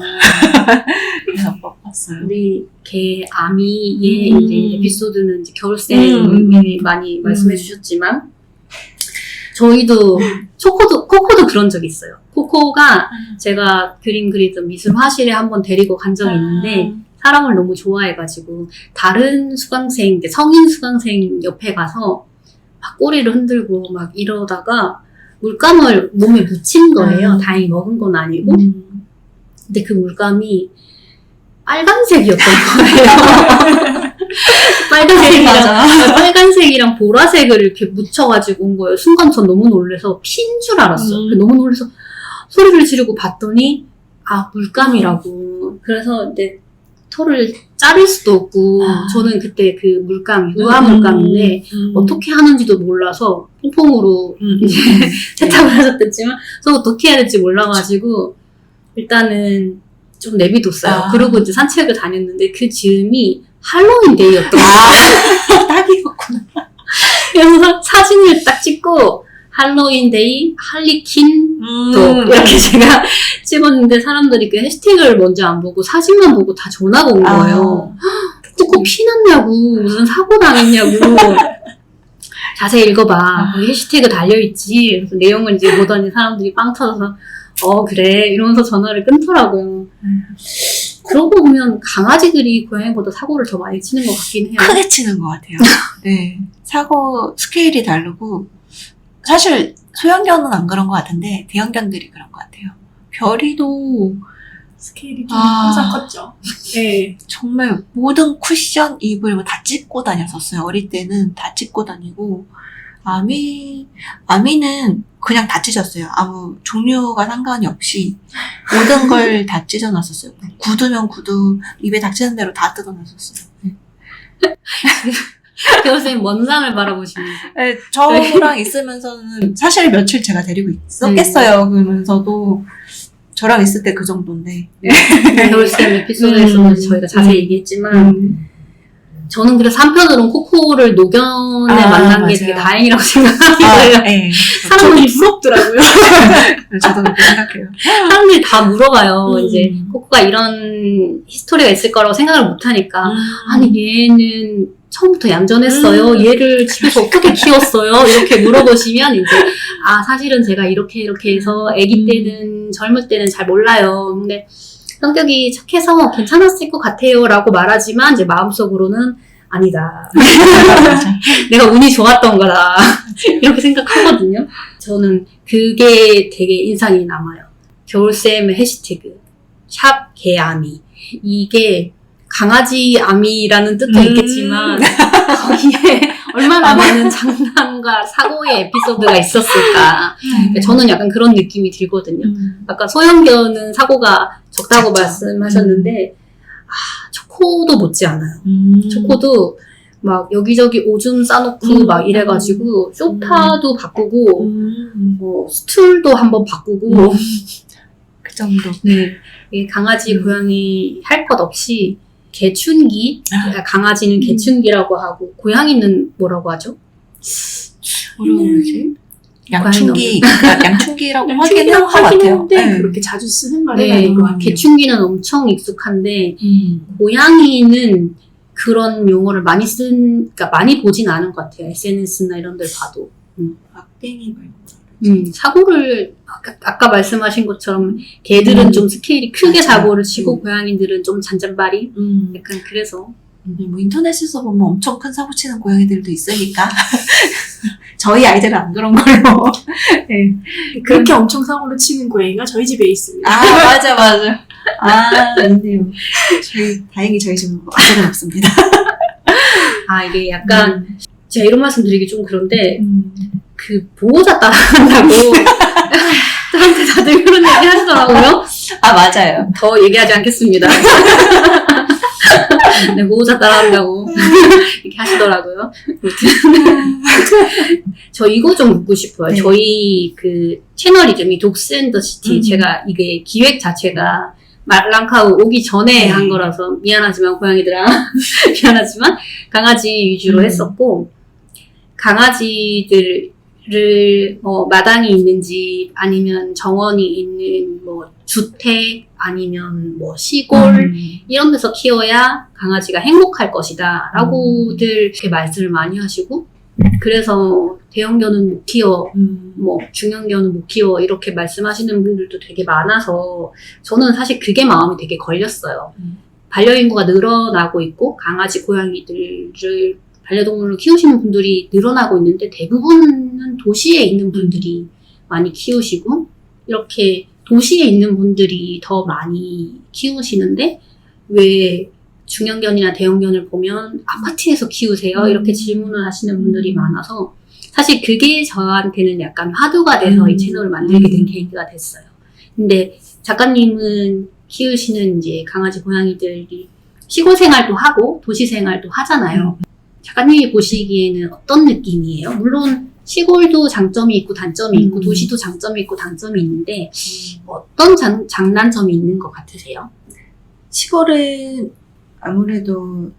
그래서 먹었어요. 우리 개 아미의 이제 에피소드는 이제 겨울쌤이 많이 말씀해 주셨지만 저희도 코코도 그런 적이 있어요. 코코가 제가 그림 그리던 미술 화실에 한번 데리고 간 적이 있는데 사람을 너무 좋아해가지고 다른 수강생, 성인 수강생 옆에 가서 막 꼬리를 흔들고 막 이러다가 물감을 몸에 묻힌 거예요. 다행히 먹은 건 아니고. 근데 그 물감이 빨간색이었던 거예요. 빨간색이랑 보라색을 이렇게 묻혀가지고 온 거예요. 순간 전 너무 놀라서 핀 줄 알았어요. 너무 놀라서 소리를 지르고 봤더니 물감이라고. 그래서 이제 털을 자를 수도 없고 저는 그때 그 물감, 유화 물감인데 어떻게 하는지도 몰라서 퐁퐁으로 이제 세탁을 하셨댔지만 저 어떻게 해야 될지 몰라가지고 일단은 좀 내비뒀어요. 그리고 이제 산책을 다녔는데 그 즈음이 할로윈 데이였던 거예요. 딱이었구나. 그래서 사진을 딱 찍고 할로윈 데이, 할리퀸 또 이렇게 제가 찍었는데 사람들이 그 해시태그를 먼저 안 보고 사진만 보고 다 전화가 온 거예요. 코코 피났냐고, 무슨 사고 당했냐고. 자세히 읽어봐. 거기 해시태그 달려있지. 그래서 내용을 이제 보더니 사람들이 빵 터져서 그래 이러면서 전화를 끊더라고요. 그러고 보면 강아지들이 고양이보다 사고를 더 많이 치는 것 같긴 해요. 크게 치는 것 같아요. 네, 사고 스케일이 다르고 사실 소형견은 안 그런 것 같은데 대형견들이 그런 것 같아요. 별이도 스케일이 좀 항상 컸죠. 네. 정말 모든 쿠션, 이불 다 찢고 다녔었어요. 어릴 때는 다 찢고 다니고 아미는 그냥 다 찢었어요. 아무 종류가 상관이 없이 모든 걸 다 찢어놨었어요. 구두면 구두, 입에 닥치는 대로 다 뜯어놨었어요. 교수님 원상을 바라보시면서. 네, 저랑 있으면서는 사실 며칠 제가 데리고 있었겠어요. 그러면서도 저랑 있을 때 그 정도인데. 겨울쌤 에피소드에서는 저희가 자세히 얘기했지만 저는 그래서 한편으로는 코코를 노견에 만난 게 되게 맞아요. 다행이라고 생각해요. 네. 사람들이 부럽더라고요. 저도 그렇게 생각해요. 사람들이 다 물어봐요. 이제 코코가 이런 히스토리가 있을 거라고 생각을 못 하니까 아니 얘는 처음부터 얌전했어요. 얘를 집에서 어떻게 키웠어요? 이렇게 물어보시면 이제 사실은 제가 이렇게 해서 아기 때는 젊을 때는 잘 몰라요. 근데 성격이 착해서 괜찮았을 것 같아요 라고 말하지만 이제 마음속으로는 아니다. 내가 운이 좋았던 거다. 이렇게 생각하거든요. 저는 그게 되게 인상이 남아요. 겨울쌤의 해시태그 샵 개아미. 이게 강아지 아미라는 뜻도 있겠지만 거기에 얼마나 많은 장난과 사고의 에피소드가 있었을까. 저는 약간 그런 느낌이 들거든요. 아까 소형견은 사고가 적다고 말씀하셨는데 초코도 못지않아요. 초코도 막 여기저기 오줌 싸놓고 막 이래가지고 소파도 바꾸고 뭐 스툴도 한번 바꾸고 그 정도. 네, 이게 강아지 고양이 할 것 없이 개춘기, 강아지는 개춘기라고 하고 고양이는 뭐라고 하죠? 뭐라고 그러지? 양춘기, 양춘기라고 하긴 양충이라고 한것 하긴 같아요. 한데 네. 그렇게 자주 쓰는 말은 네, 아닌 것 같아요. 개춘기는 엄청 익숙한데 고양이는 그런 용어를 많이 그러니까 많이 보진 않은 것 같아요. SNS나 이런 데를 봐도. 막댕이 말고. 사고를 아까 말씀하신 것처럼 개들은 좀 스케일이 크게 맞아요. 사고를 치고 고양이들은 좀 잔잔바리 약간 그래서 뭐 인터넷에서 보면 엄청 큰 사고 치는 고양이들도 있으니까 저희 아이들은 안 그런 걸로. 네. 그렇게 엄청 사고를 치는 고양이가 저희 집에 있습니다. 맞아. 있네요. 다행히 저희 집은 아이들은 없습니다. 이게 약간 제가 이런 말씀 드리기 좀 그런데 그 보호자 따라한다고 저한테 다들 그런 얘기 하시더라고요. 맞아요. 더 얘기하지 않겠습니다. 네, 보호자 따라한다고 이렇게 하시더라고요. 저 이거 좀 묻고 싶어요. 네. 저희 그 채널 이름이 독스 앤 더 시티. 제가 이게 기획 자체가 말랑카우 오기 전에 한 거라서 미안하지만 고양이들아 미안하지만 강아지 위주로 했었고 강아지들을 마당이 있는 집 아니면 정원이 있는 뭐 주택 아니면 뭐 시골 이런 데서 키워야 강아지가 행복할 것이다 라고들 이렇게 말씀을 많이 하시고 그래서 대형견은 못 키워 뭐 중형견은 못 키워 이렇게 말씀하시는 분들도 되게 많아서 저는 사실 그게 마음이 되게 걸렸어요. 반려인구가 늘어나고 있고 강아지 고양이들을 반려동물을 키우시는 분들이 늘어나고 있는데 대부분은 도시에 있는 분들이 많이 키우시고 이렇게 도시에 있는 분들이 더 많이 키우시는데 왜 중형견이나 대형견을 보면 아파트에서 키우세요? 이렇게 질문을 하시는 분들이 많아서 사실 그게 저한테는 약간 화두가 돼서 이 채널을 만들게 된 계기가 됐어요. 근데 작가님은 키우시는 이제 강아지 고양이들이 시골 생활도 하고 도시 생활도 하잖아요. 작가님이 보시기에는 어떤 느낌이에요? 물론 시골도 장점이 있고 단점이 있고 도시도 장점이 있고 단점이 있는데 어떤 장단점이 있는 것 같으세요? 시골은 아무래도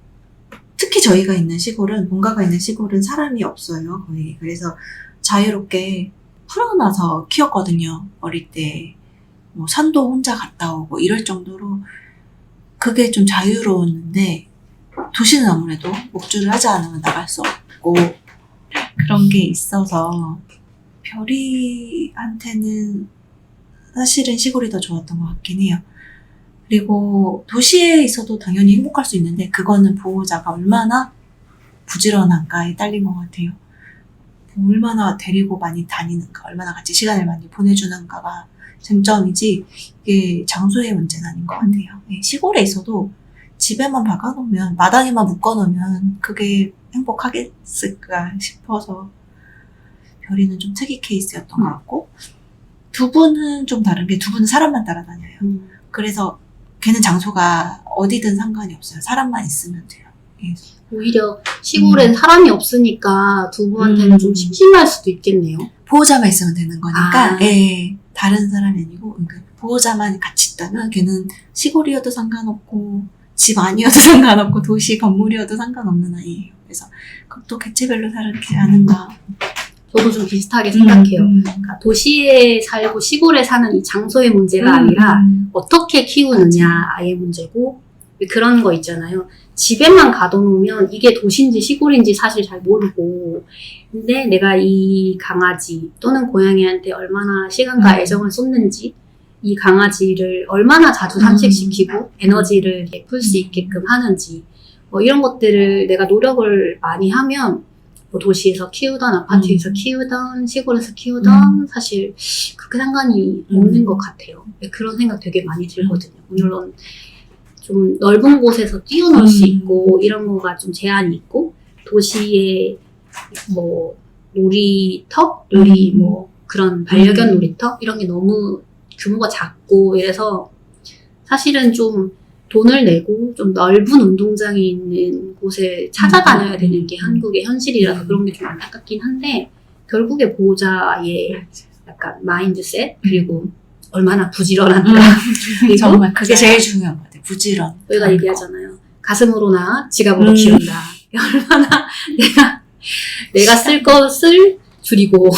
특히 저희가 있는 시골은 본가가 있는 시골은 사람이 없어요 거의. 그래서 자유롭게 풀어놔서 키웠거든요. 어릴 때 뭐 산도 혼자 갔다 오고 이럴 정도로 그게 좀 자유로웠는데 도시는 아무래도 목줄을 하지 않으면 나갈 수 없고 그런 게 있어서 별이한테는 사실은 시골이 더 좋았던 것 같긴 해요. 그리고 도시에 있어도 당연히 행복할 수 있는데 그거는 보호자가 얼마나 부지런한가에 딸린 것 같아요. 얼마나 데리고 많이 다니는가, 얼마나 같이 시간을 많이 보내주는가가 쟁점이지 이게 장소의 문제는 아닌 것 같아요. 시골에 있어도 집에만 박아놓으면, 마당에만 묶어놓으면 그게 행복하겠을까 싶어서 별이는 좀 특이 케이스였던 것 같고, 두 분은 좀 다른 게 두 분은 사람만 따라다녀요. 그래서 걔는 장소가 어디든 상관이 없어요. 사람만 있으면 돼요. 예. 오히려 시골엔 사람이 없으니까 두 분한테는 좀 심심할 수도 있겠네요. 보호자만 있으면 되는 거니까, 아. 예, 다른 사람이 아니고, 그러니까 보호자만 같이 있다면 걔는 시골이어도 상관없고, 집 아니어도 상관없고, 도시 건물이어도 상관없는 아이예요. 그래서 그것도 개체별로 다르게 하는가. 저도 좀 비슷하게 생각해요. 그러니까 도시에 살고 시골에 사는 이 장소의 문제가 아니라 어떻게 키우느냐 아이의 문제고, 그런 거 있잖아요. 집에만 가둬놓으면 이게 도시인지 시골인지 사실 잘 모르고, 근데 내가 이 강아지 또는 고양이한테 얼마나 시간과 애정을 쏟는지, 이 강아지를 얼마나 자주 산책시키고 에너지를 풀 수 있게끔 하는지, 뭐 이런 것들을 내가 노력을 많이 하면 뭐 도시에서 키우던 아파트에서 키우던 시골에서 키우던 사실 그렇게 상관이 없는 것 같아요. 그런 생각 되게 많이 들거든요. 물론 좀 넓은 곳에서 뛰어놀 수 있고 이런 거가 좀 제한이 있고, 도시에 뭐 놀이터, 뭐 그런 반려견 놀이터 이런 게 너무 규모가 작고 이래서 사실은 좀 돈을 내고 좀 넓은 운동장이 있는 곳에 찾아다녀야 되는 게 한국의 현실이라서 그런 게 좀 안타깝긴 한데, 결국에 보호자의 약간 마인드셋, 그리고 얼마나 부지런한가. 그리고 정말 그게 제일 중요한 것 같아요. 부지런. 우리가 얘기하잖아요. 가슴으로나 지갑으로 키운다. 얼마나 내가 쓸 것을 줄이고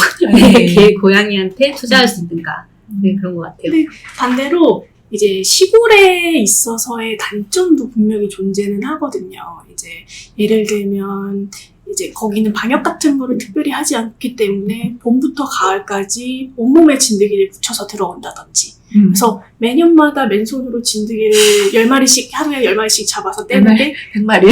개 고양이한테 투자할 수 있는가. 네, 그런 것 같아요. 근데 반대로 이제 시골에 있어서의 단점도 분명히 존재는 하거든요. 이제 예를 들면 이제 거기는 방역 같은 거를 특별히 하지 않기 때문에 봄부터 가을까지 온몸에 진드기를 묻혀서 들어온다든지, 그래서 매년마다 맨손으로 진드기를 10마리씩, 하루에 10마리씩 잡아서 떼는데 100마리.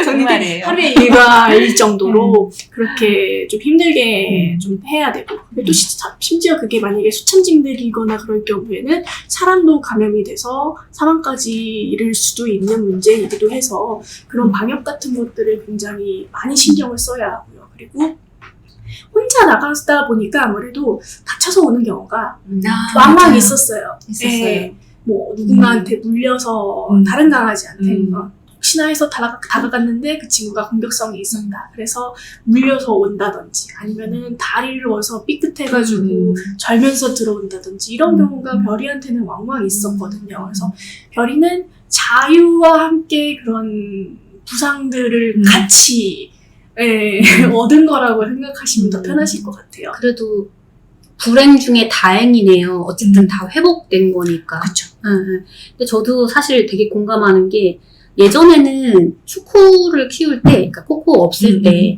근데 하루에 일과일 정도로 그렇게 좀 힘들게 좀 해야 되고, 또 심지어 그게 만약에 수천징들이거나 그럴 경우에는 사람도 감염이 돼서 사망까지 이를 수도 있는 문제이기도 해서 그런 방역 같은 것들을 굉장히 많이 신경을 써야 하고요. 그리고 혼자 나가다 보니까 아무래도 다쳐서 오는 경우가 왕왕 있었어요. 예, 뭐 누군가한테 물려서 다른 강아지한테 혹시나 해서 다가갔는데 그 친구가 공격성이 있었다. 그래서 물려서 온다든지, 아니면은 다리를 워서 삐끗해가지고 절면서 들어온다든지, 이런 경우가 별이한테는 왕왕 있었거든요. 그래서 별이는 자유와 함께 그런 부상들을 같이 얻은 거라고 생각하시면 더 편하실 것 같아요. 그래도 불행 중에 다행이네요. 어쨌든 다 회복된 거니까. 그쵸. 근데 저도 사실 되게 공감하는 게, 예전에는 초코를 키울 때, 그러니까 코코 없을 때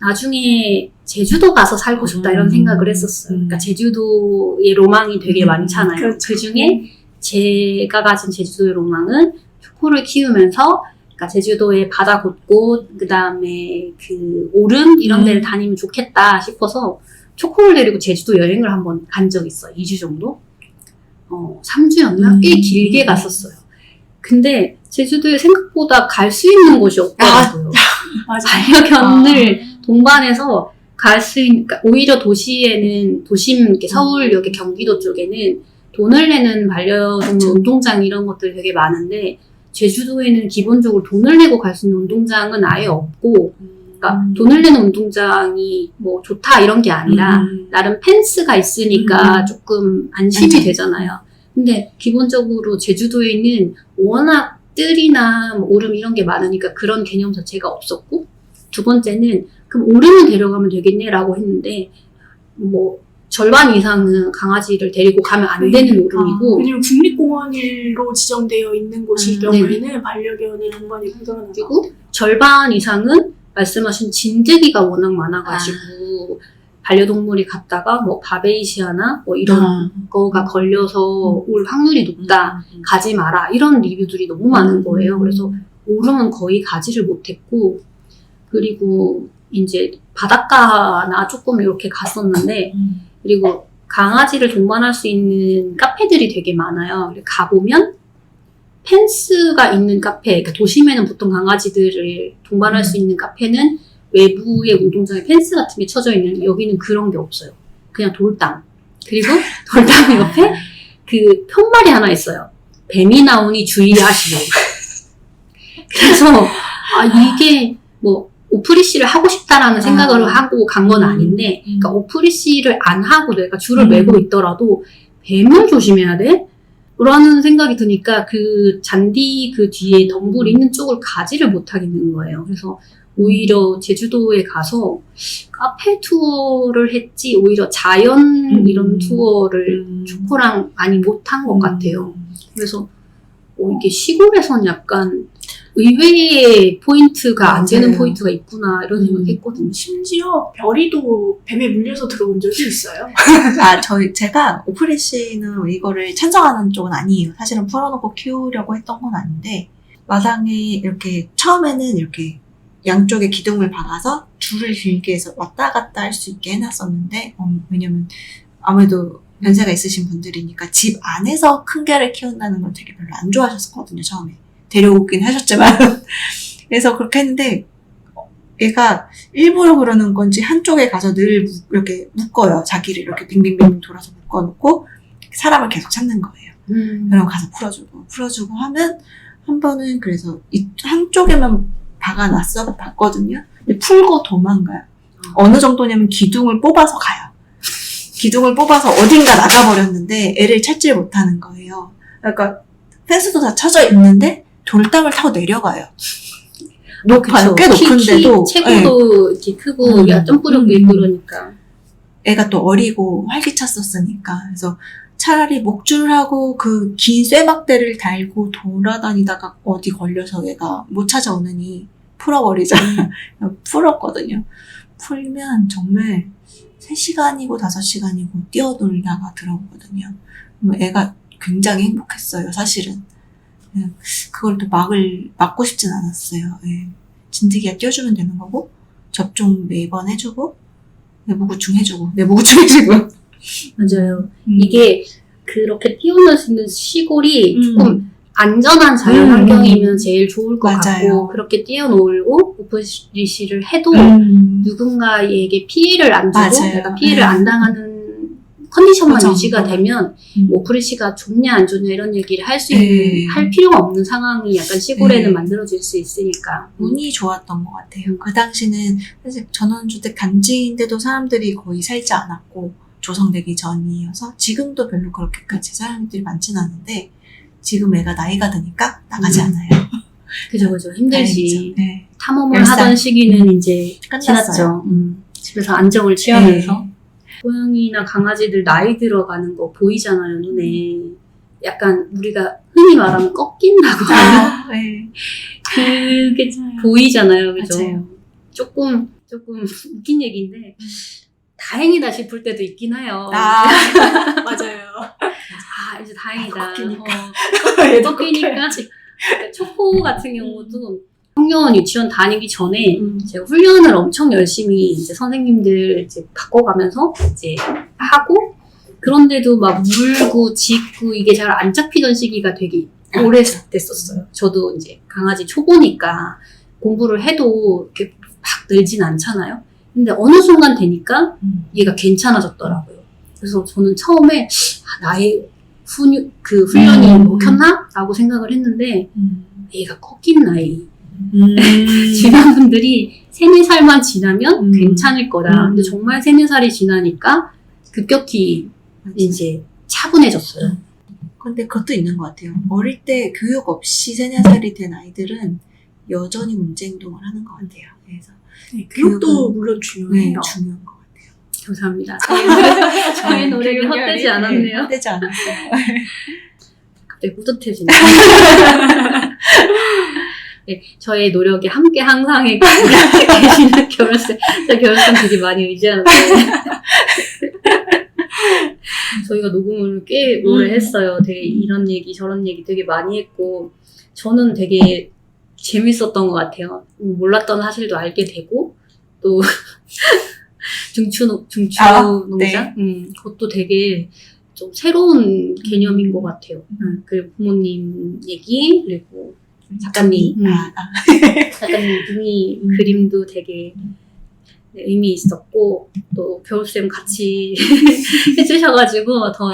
나중에 제주도 가서 살고 싶다 이런 생각을 했었어요. 그러니까 제주도의 로망이 되게 많잖아요. 그렇죠. 그 중에 제가 가진 제주도의 로망은 초코를 키우면서, 그러니까 제주도의 바다 곳곳, 그 다음에 그 오름 이런 데를 다니면 좋겠다 싶어서 초코를 데리고 제주도 여행을 한번 간 적이 있어요. 2주 정도? 3주였나? 꽤 길게 갔었어요. 근데 제주도에 생각보다 갈 수 있는 곳이 없더라고요. 반려견을 동반해서 갈 수 있는, 그러니까 오히려 도시에는, 도심, 이렇게 서울역의 경기도 쪽에는 돈을 내는 반려동물 운동장 이런 것들이 되게 많은데, 제주도에는 기본적으로 돈을 내고 갈 수 있는 운동장은 아예 없고, 그러니까 돈을 내는 운동장이 뭐 좋다 이런 게 아니라 나름 펜스가 있으니까 조금 안심이 되잖아요. 근데 기본적으로 제주도에는 워낙 뜰이나 뭐 오름 이런 게 많으니까 그런 개념 자체가 없었고, 두 번째는 그럼 오름을 데려가면 되겠네라고 했는데, 뭐 절반 이상은 강아지를 데리고 가면 안 되는 오름이고, 왜냐면 국립공원으로 지정되어 있는 곳일 경우에는 반려견이 동반이 불가능하고, 그리고 절반 이상은 말씀하신 진드기가 워낙 많아가지고 반려동물이 갔다가 뭐 바베이시아나 뭐 이런 거가 걸려서 올 확률이 높다, 가지 마라 이런 리뷰들이 너무 많은 거예요. 그래서 오름은 거의 가지를 못했고, 그리고 이제 바닷가나 조금 이렇게 갔었는데, 그리고 강아지를 동반할 수 있는 카페들이 되게 많아요. 가보면 펜스가 있는 카페, 그러니까 도심에는 보통 강아지들을 동반할 수 있는 카페는 외부의 운동장에 펜스 같은 게 쳐져 있는, 여기는 그런 게 없어요. 그냥 돌담. 그리고 돌담 옆에 그 편말이 하나 있어요. 뱀이 나오니 주의하시오. 그래서 이게 뭐 오프리시를 하고 싶다라는 생각을 하고 간 건 아닌데, 그러니까 오프리시를 안 하고 내가 줄을 매고 있더라도 뱀을 조심해야 돼? 라는 생각이 드니까 그 잔디 그 뒤에 덤불 있는 쪽을 가지를 못하겠는 거예요. 그래서 오히려 제주도에 가서 카페 투어를 했지, 오히려 자연 이런 투어를 초코랑 많이 못한 것 같아요. 그래서 이게 시골에선 약간 의외의 포인트가 안 되는 맞아요. 포인트가 있구나 이런 생각했거든요. 심지어 별이도 뱀에 물려서 들어온 적이 있어요. 제가 오프리시는 이거를 찬성하는 쪽은 아니에요. 사실은 풀어놓고 키우려고 했던 건 아닌데, 마당에 이렇게, 처음에는 이렇게 양쪽에 기둥을 박아서 줄을 길게 해서 왔다 갔다 할 수 있게 해놨었는데, 왜냐면 아무래도 연세가 있으신 분들이니까 집 안에서 큰 개를 키운다는 걸 되게 별로 안 좋아하셨거든요, 처음에. 데려오긴 하셨지만. 그래서 그렇게 했는데, 얘가 일부러 그러는 건지 한쪽에 가서 늘 이렇게 묶어요. 자기를 이렇게 빙빙빙 돌아서 묶어놓고 사람을 계속 찾는 거예요. 그럼 가서 풀어주고 하면, 한 번은 그래서 한쪽에만 봤거든요. 근데 풀고 도망가요. 어느 정도냐면 기둥을 뽑아서 가요. 기둥을 뽑아서 어딘가 나가버렸는데 애를 찾지를 못하는 거예요. 그러니까 펜스도 다 쳐져 있는데 돌담을 타고 내려가요. 높아요. 꽤 높은데도. 체구도 이렇게 크고, 점프력도 있고 그러니까. 애가 또 어리고 활기찼었으니까. 그래서 차라리 목줄하고 그 긴 쇠막대를 달고 돌아다니다가 어디 걸려서 얘가 못 찾아오느니 풀어버리자. 풀었거든요. 풀면 정말 3시간이고 5시간이고 뛰어놀다가 들어오거든요. 애가 굉장히 행복했어요, 사실은. 그걸 또 막고 싶진 않았어요. 예. 진드기가 뛰어주면 되는 거고, 접종 매번 해주고, 내부구충 해주고. 맞아요. 이게 그렇게 뛰어놀 수 있는 시골이 조금 안전한 자연 환경이면 제일 좋을 것 맞아요. 같고, 그렇게 뛰어놀고 오프리시를 해도 누군가에게 피해를 안 주고 맞아요. 내가 피해를 안 당하는 컨디션만 맞아. 유지가 되면 오프리시가 좋냐 안 좋냐 이런 얘기를 할 필요가 없는 상황이 약간 시골에는 만들어질 수 있으니까. 운이 좋았던 것 같아요. 그 당시는 사실 전원주택 단지인데도 사람들이 거의 살지 않았고 조성되기 전이어서, 지금도 별로 그렇게까지 사람들이 많지는 않은데 지금 애가 나이가 드니까 나가지 않아요. 그죠. 힘들지. 다행이죠. 네. 탐험을 열살. 하던 시기는 이제 끝났어요. 지났죠. 집에서 안정을 취하면서. 네. 고양이나 강아지들 나이 들어가는 거 보이잖아요, 눈에. 약간 우리가 흔히 말하면 꺾인다고 하는 네. 그게 맞아요. 보이잖아요, 그죠? 맞아요. 조금 웃긴 얘기인데 다행이다 싶을 때도 있긴 해요. 맞아요. 이제 다행이다. 꺾이니까. 꺾이니까. 초코 같은 경우도 청년 유치원 다니기 전에 제가 훈련을 엄청 열심히 이제 선생님들 이제 바꿔가면서 이제 하고, 그런데도 막 물고 짖고 이게 잘 안 잡히던 시기가 되게 오래 됐었어요. 저도 이제 강아지 초보니까 공부를 해도 이렇게 막 늘진 않잖아요. 근데 어느 순간 되니까 얘가 괜찮아졌더라고요. 그래서 저는 처음에 나의 훈련이 먹혔나? 라고 생각을 했는데 얘가 꺾인 나이. 주변 분들이 3-4살만 지나면 괜찮을 거다. 근데 정말 3-4살이 지나니까 급격히 이제 차분해졌어요. 근데 그것도 있는 것 같아요. 어릴 때 교육 없이 3-4살이 된 아이들은 여전히 문제 행동을 하는 것 같아요. 그래서 네, 교육도 물론 중요해요. 중요한 것 같아요. 감사합니다. 저의 노력이 헛되지 않았네요. 헛되지 않았어요. 갑자기 뿌듯해지네요. 네, 저의 노력이 함께 항상에 계시는 결혼생. 제가 결혼생 되게 많이 의지하는데 저희가 녹음을 꽤 오래 했어요. 되게 이런 얘기 저런 얘기 되게 많이 했고, 저는 되게 재밌었던 것 같아요. 몰랐던 사실도 알게 되고, 또 중추 농장? 그것도 되게 좀 새로운 개념인 것 같아요. 그 부모님 얘기, 그리고 작가님, 작가님 등이 그림도 되게 의미 있었고, 또 겨울쌤 같이 해주셔가지고 더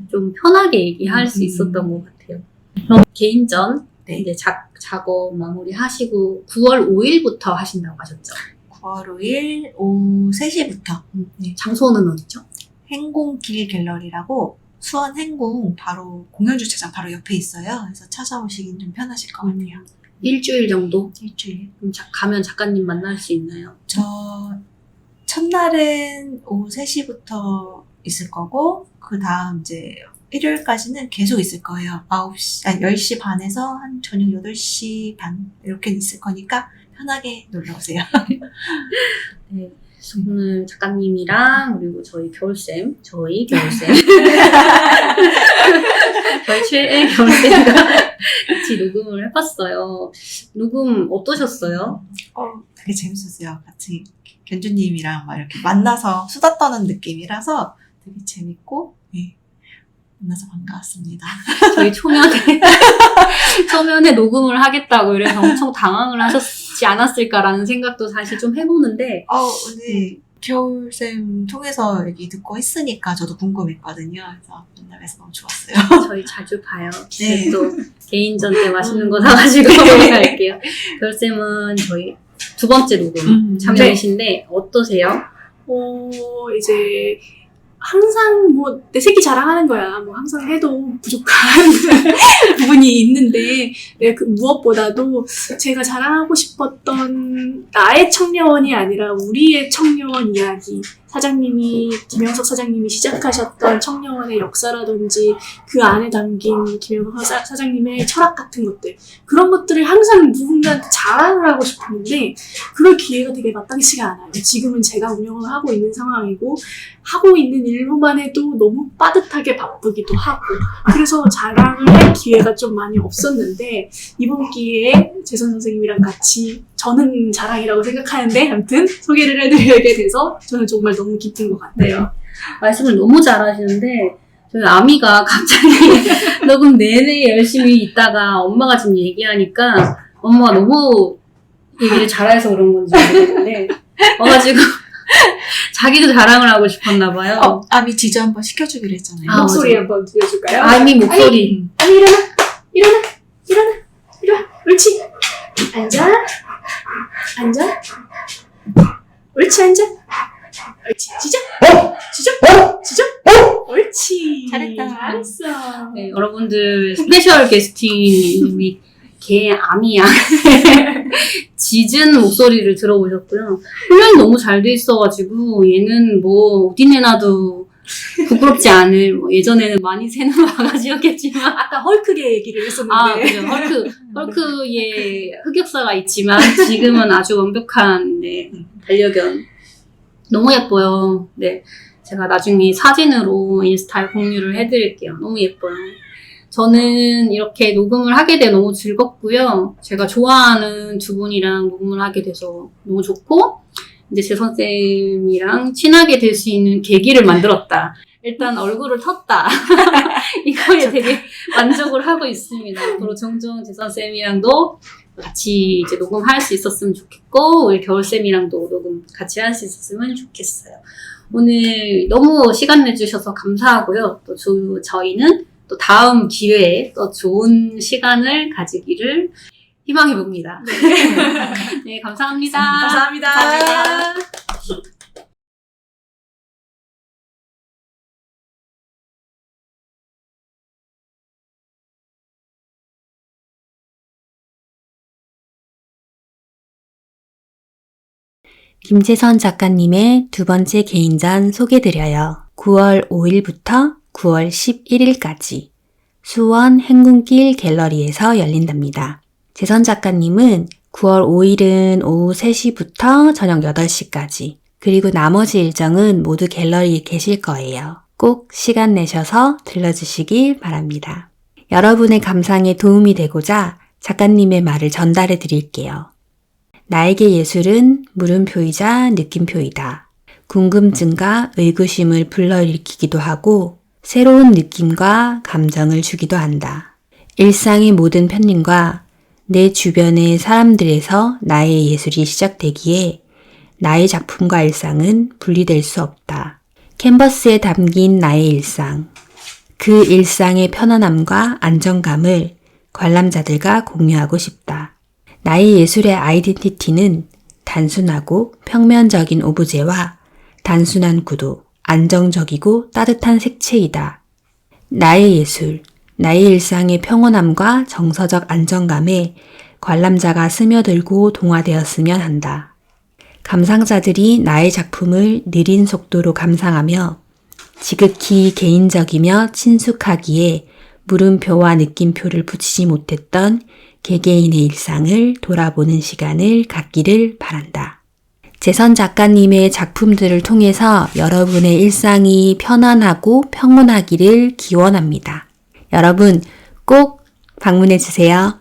좀 편하게 얘기할 수 있었던 것 같아요. 그럼 개인전, 네. 이제 작업 마무리 하시고 9월 5일부터 하신다고 하셨죠? 9월 5일 오후 3시부터. 네. 장소는 어디죠? 행궁길 갤러리라고 수원 행궁 바로 공연 주차장 바로 옆에 있어요. 그래서 찾아오시긴 좀 편하실 것 같아요. 일주일 정도? 일주일. 그럼 가면 작가님 만날 수 있나요? 저 첫날은 오후 3시부터 있을 거고 그 다음 이제 일요일까지는 계속 있을 거예요. 10시 반에서 한 저녁 8시 반 이렇게 있을 거니까 편하게 놀러 오세요. 네. 오늘 작가님이랑 그리고 저희 겨울쌤 저희 최애 겨울쌤과 같이 녹음을 해봤어요. 녹음 어떠셨어요? 되게 재밌었어요. 같이 견주님이랑 막 이렇게 만나서 수다 떠는 느낌이라서 되게 재밌고 만나서 반가웠습니다. 저희 초면에 녹음을 하겠다고 이래서 엄청 당황을 하셨지 않았을까라는 생각도 사실 좀 해보는데 오늘 겨울쌤 통해서 얘기 듣고 했으니까 저도 궁금했거든요. 그래서 만나뵈서 너무 좋았어요. 저희 자주 봐요. 네. 또 개인전 때 맛있는 거 사가지고 갈게요. 겨울쌤은 저희 두 번째 녹음 참여이신데 어떠세요? 이제 항상 내 새끼 자랑하는 거야. 항상 해도 부족한 부분이 있는데, 무엇보다도 제가 자랑하고 싶었던 나의 청려원이 아니라 우리의 청려원 이야기. 김영석 사장님이 시작하셨던 청려원의 역사라든지 그 안에 담긴 김영석 사장님의 철학 같은 것들. 그런 것들을 항상 누군가한테 자랑을 하고 싶었는데, 그럴 기회가 되게 마땅치가 않아요. 지금은 제가 운영을 하고 있는 상황이고, 하고 있는 일로만 해도 너무 빠듯하게 바쁘기도 하고 그래서 자랑을 할 기회가 좀 많이 없었는데 이번 기회에 재선 선생님이랑 같이 저는 자랑이라고 생각하는데 아무튼 소개를 해드리게 돼서 저는 정말 너무 기쁜 것 같아요. 말씀을 너무 잘하시는데 저희 아미가 갑자기 녹음 내내 열심히 있다가 엄마가 지금 얘기하니까 엄마가 너무 얘기를 잘해서 그런 건지 모르겠는데 와가지고 자기도 자랑을 하고 싶었나 봐요. 아미 지저 한번 시켜주기로 했잖아요. 목소리 한번 들려줄까요? 아미 목소리. 아미 일어나. 옳지. 앉아. 옳지, 앉아. 옳지. 지저. 옳지. 잘했어. 네, 여러분들 스페셜 게스팅 우리 개 아미야 짖은 목소리를 들어보셨고요. 훈련이 너무 잘 돼 있어가지고 얘는 어디 내놔도 부끄럽지 않을 예전에는 많이 새는 바가지였겠지만 아까 헐크의 얘기를 했었는데 그죠. 헐크의 흑역사가 있지만 지금은 아주 완벽한 반려견 너무 예뻐요. 네, 제가 나중에 사진으로 인스타에 공유를 해드릴게요. 너무 예뻐요. 저는 이렇게 녹음을 하게 돼 너무 즐겁고요. 제가 좋아하는 두 분이랑 녹음을 하게 돼서 너무 좋고 이제 재선쌤이랑 친하게 될 수 있는 계기를 만들었다. 일단 얼굴을 텄다. 이거에 되게 만족을 하고 있습니다. 앞으로 종종 재선쌤이랑도 같이 이제 녹음할 수 있었으면 좋겠고 우리 겨울쌤이랑도 녹음 같이 할 수 있었으면 좋겠어요. 오늘 너무 시간 내주셔서 감사하고요. 또 저희는 또 다음 기회에 또 좋은 시간을 가지기를 희망해봅니다. 네, 감사합니다. 감사합니다. 김재선 작가님의 두 번째 개인전 소개드려요. 9월 5일부터 9월 11일까지 수원 행궁길 갤러리에서 열린답니다. 재선 작가님은 9월 5일은 오후 3시부터 저녁 8시까지 그리고 나머지 일정은 모두 갤러리에 계실 거예요. 꼭 시간 내셔서 들러주시길 바랍니다. 여러분의 감상에 도움이 되고자 작가님의 말을 전달해 드릴게요. 나에게 예술은 물음표이자 느낌표이다. 궁금증과 의구심을 불러일으키기도 하고 새로운 느낌과 감정을 주기도 한다. 일상의 모든 편린과 내 주변의 사람들에서 나의 예술이 시작되기에 나의 작품과 일상은 분리될 수 없다. 캔버스에 담긴 나의 일상. 그 일상의 편안함과 안정감을 관람자들과 공유하고 싶다. 나의 예술의 아이덴티티는 단순하고 평면적인 오브제와 단순한 구도, 안정적이고 따뜻한 색채이다. 나의 예술, 나의 일상의 평온함과 정서적 안정감에 관람자가 스며들고 동화되었으면 한다. 감상자들이 나의 작품을 느린 속도로 감상하며 지극히 개인적이며 친숙하기에 물음표와 느낌표를 붙이지 못했던 개개인의 일상을 돌아보는 시간을 갖기를 바란다. 재선 작가님의 작품들을 통해서 여러분의 일상이 편안하고 평온하기를 기원합니다. 여러분 꼭 방문해 주세요.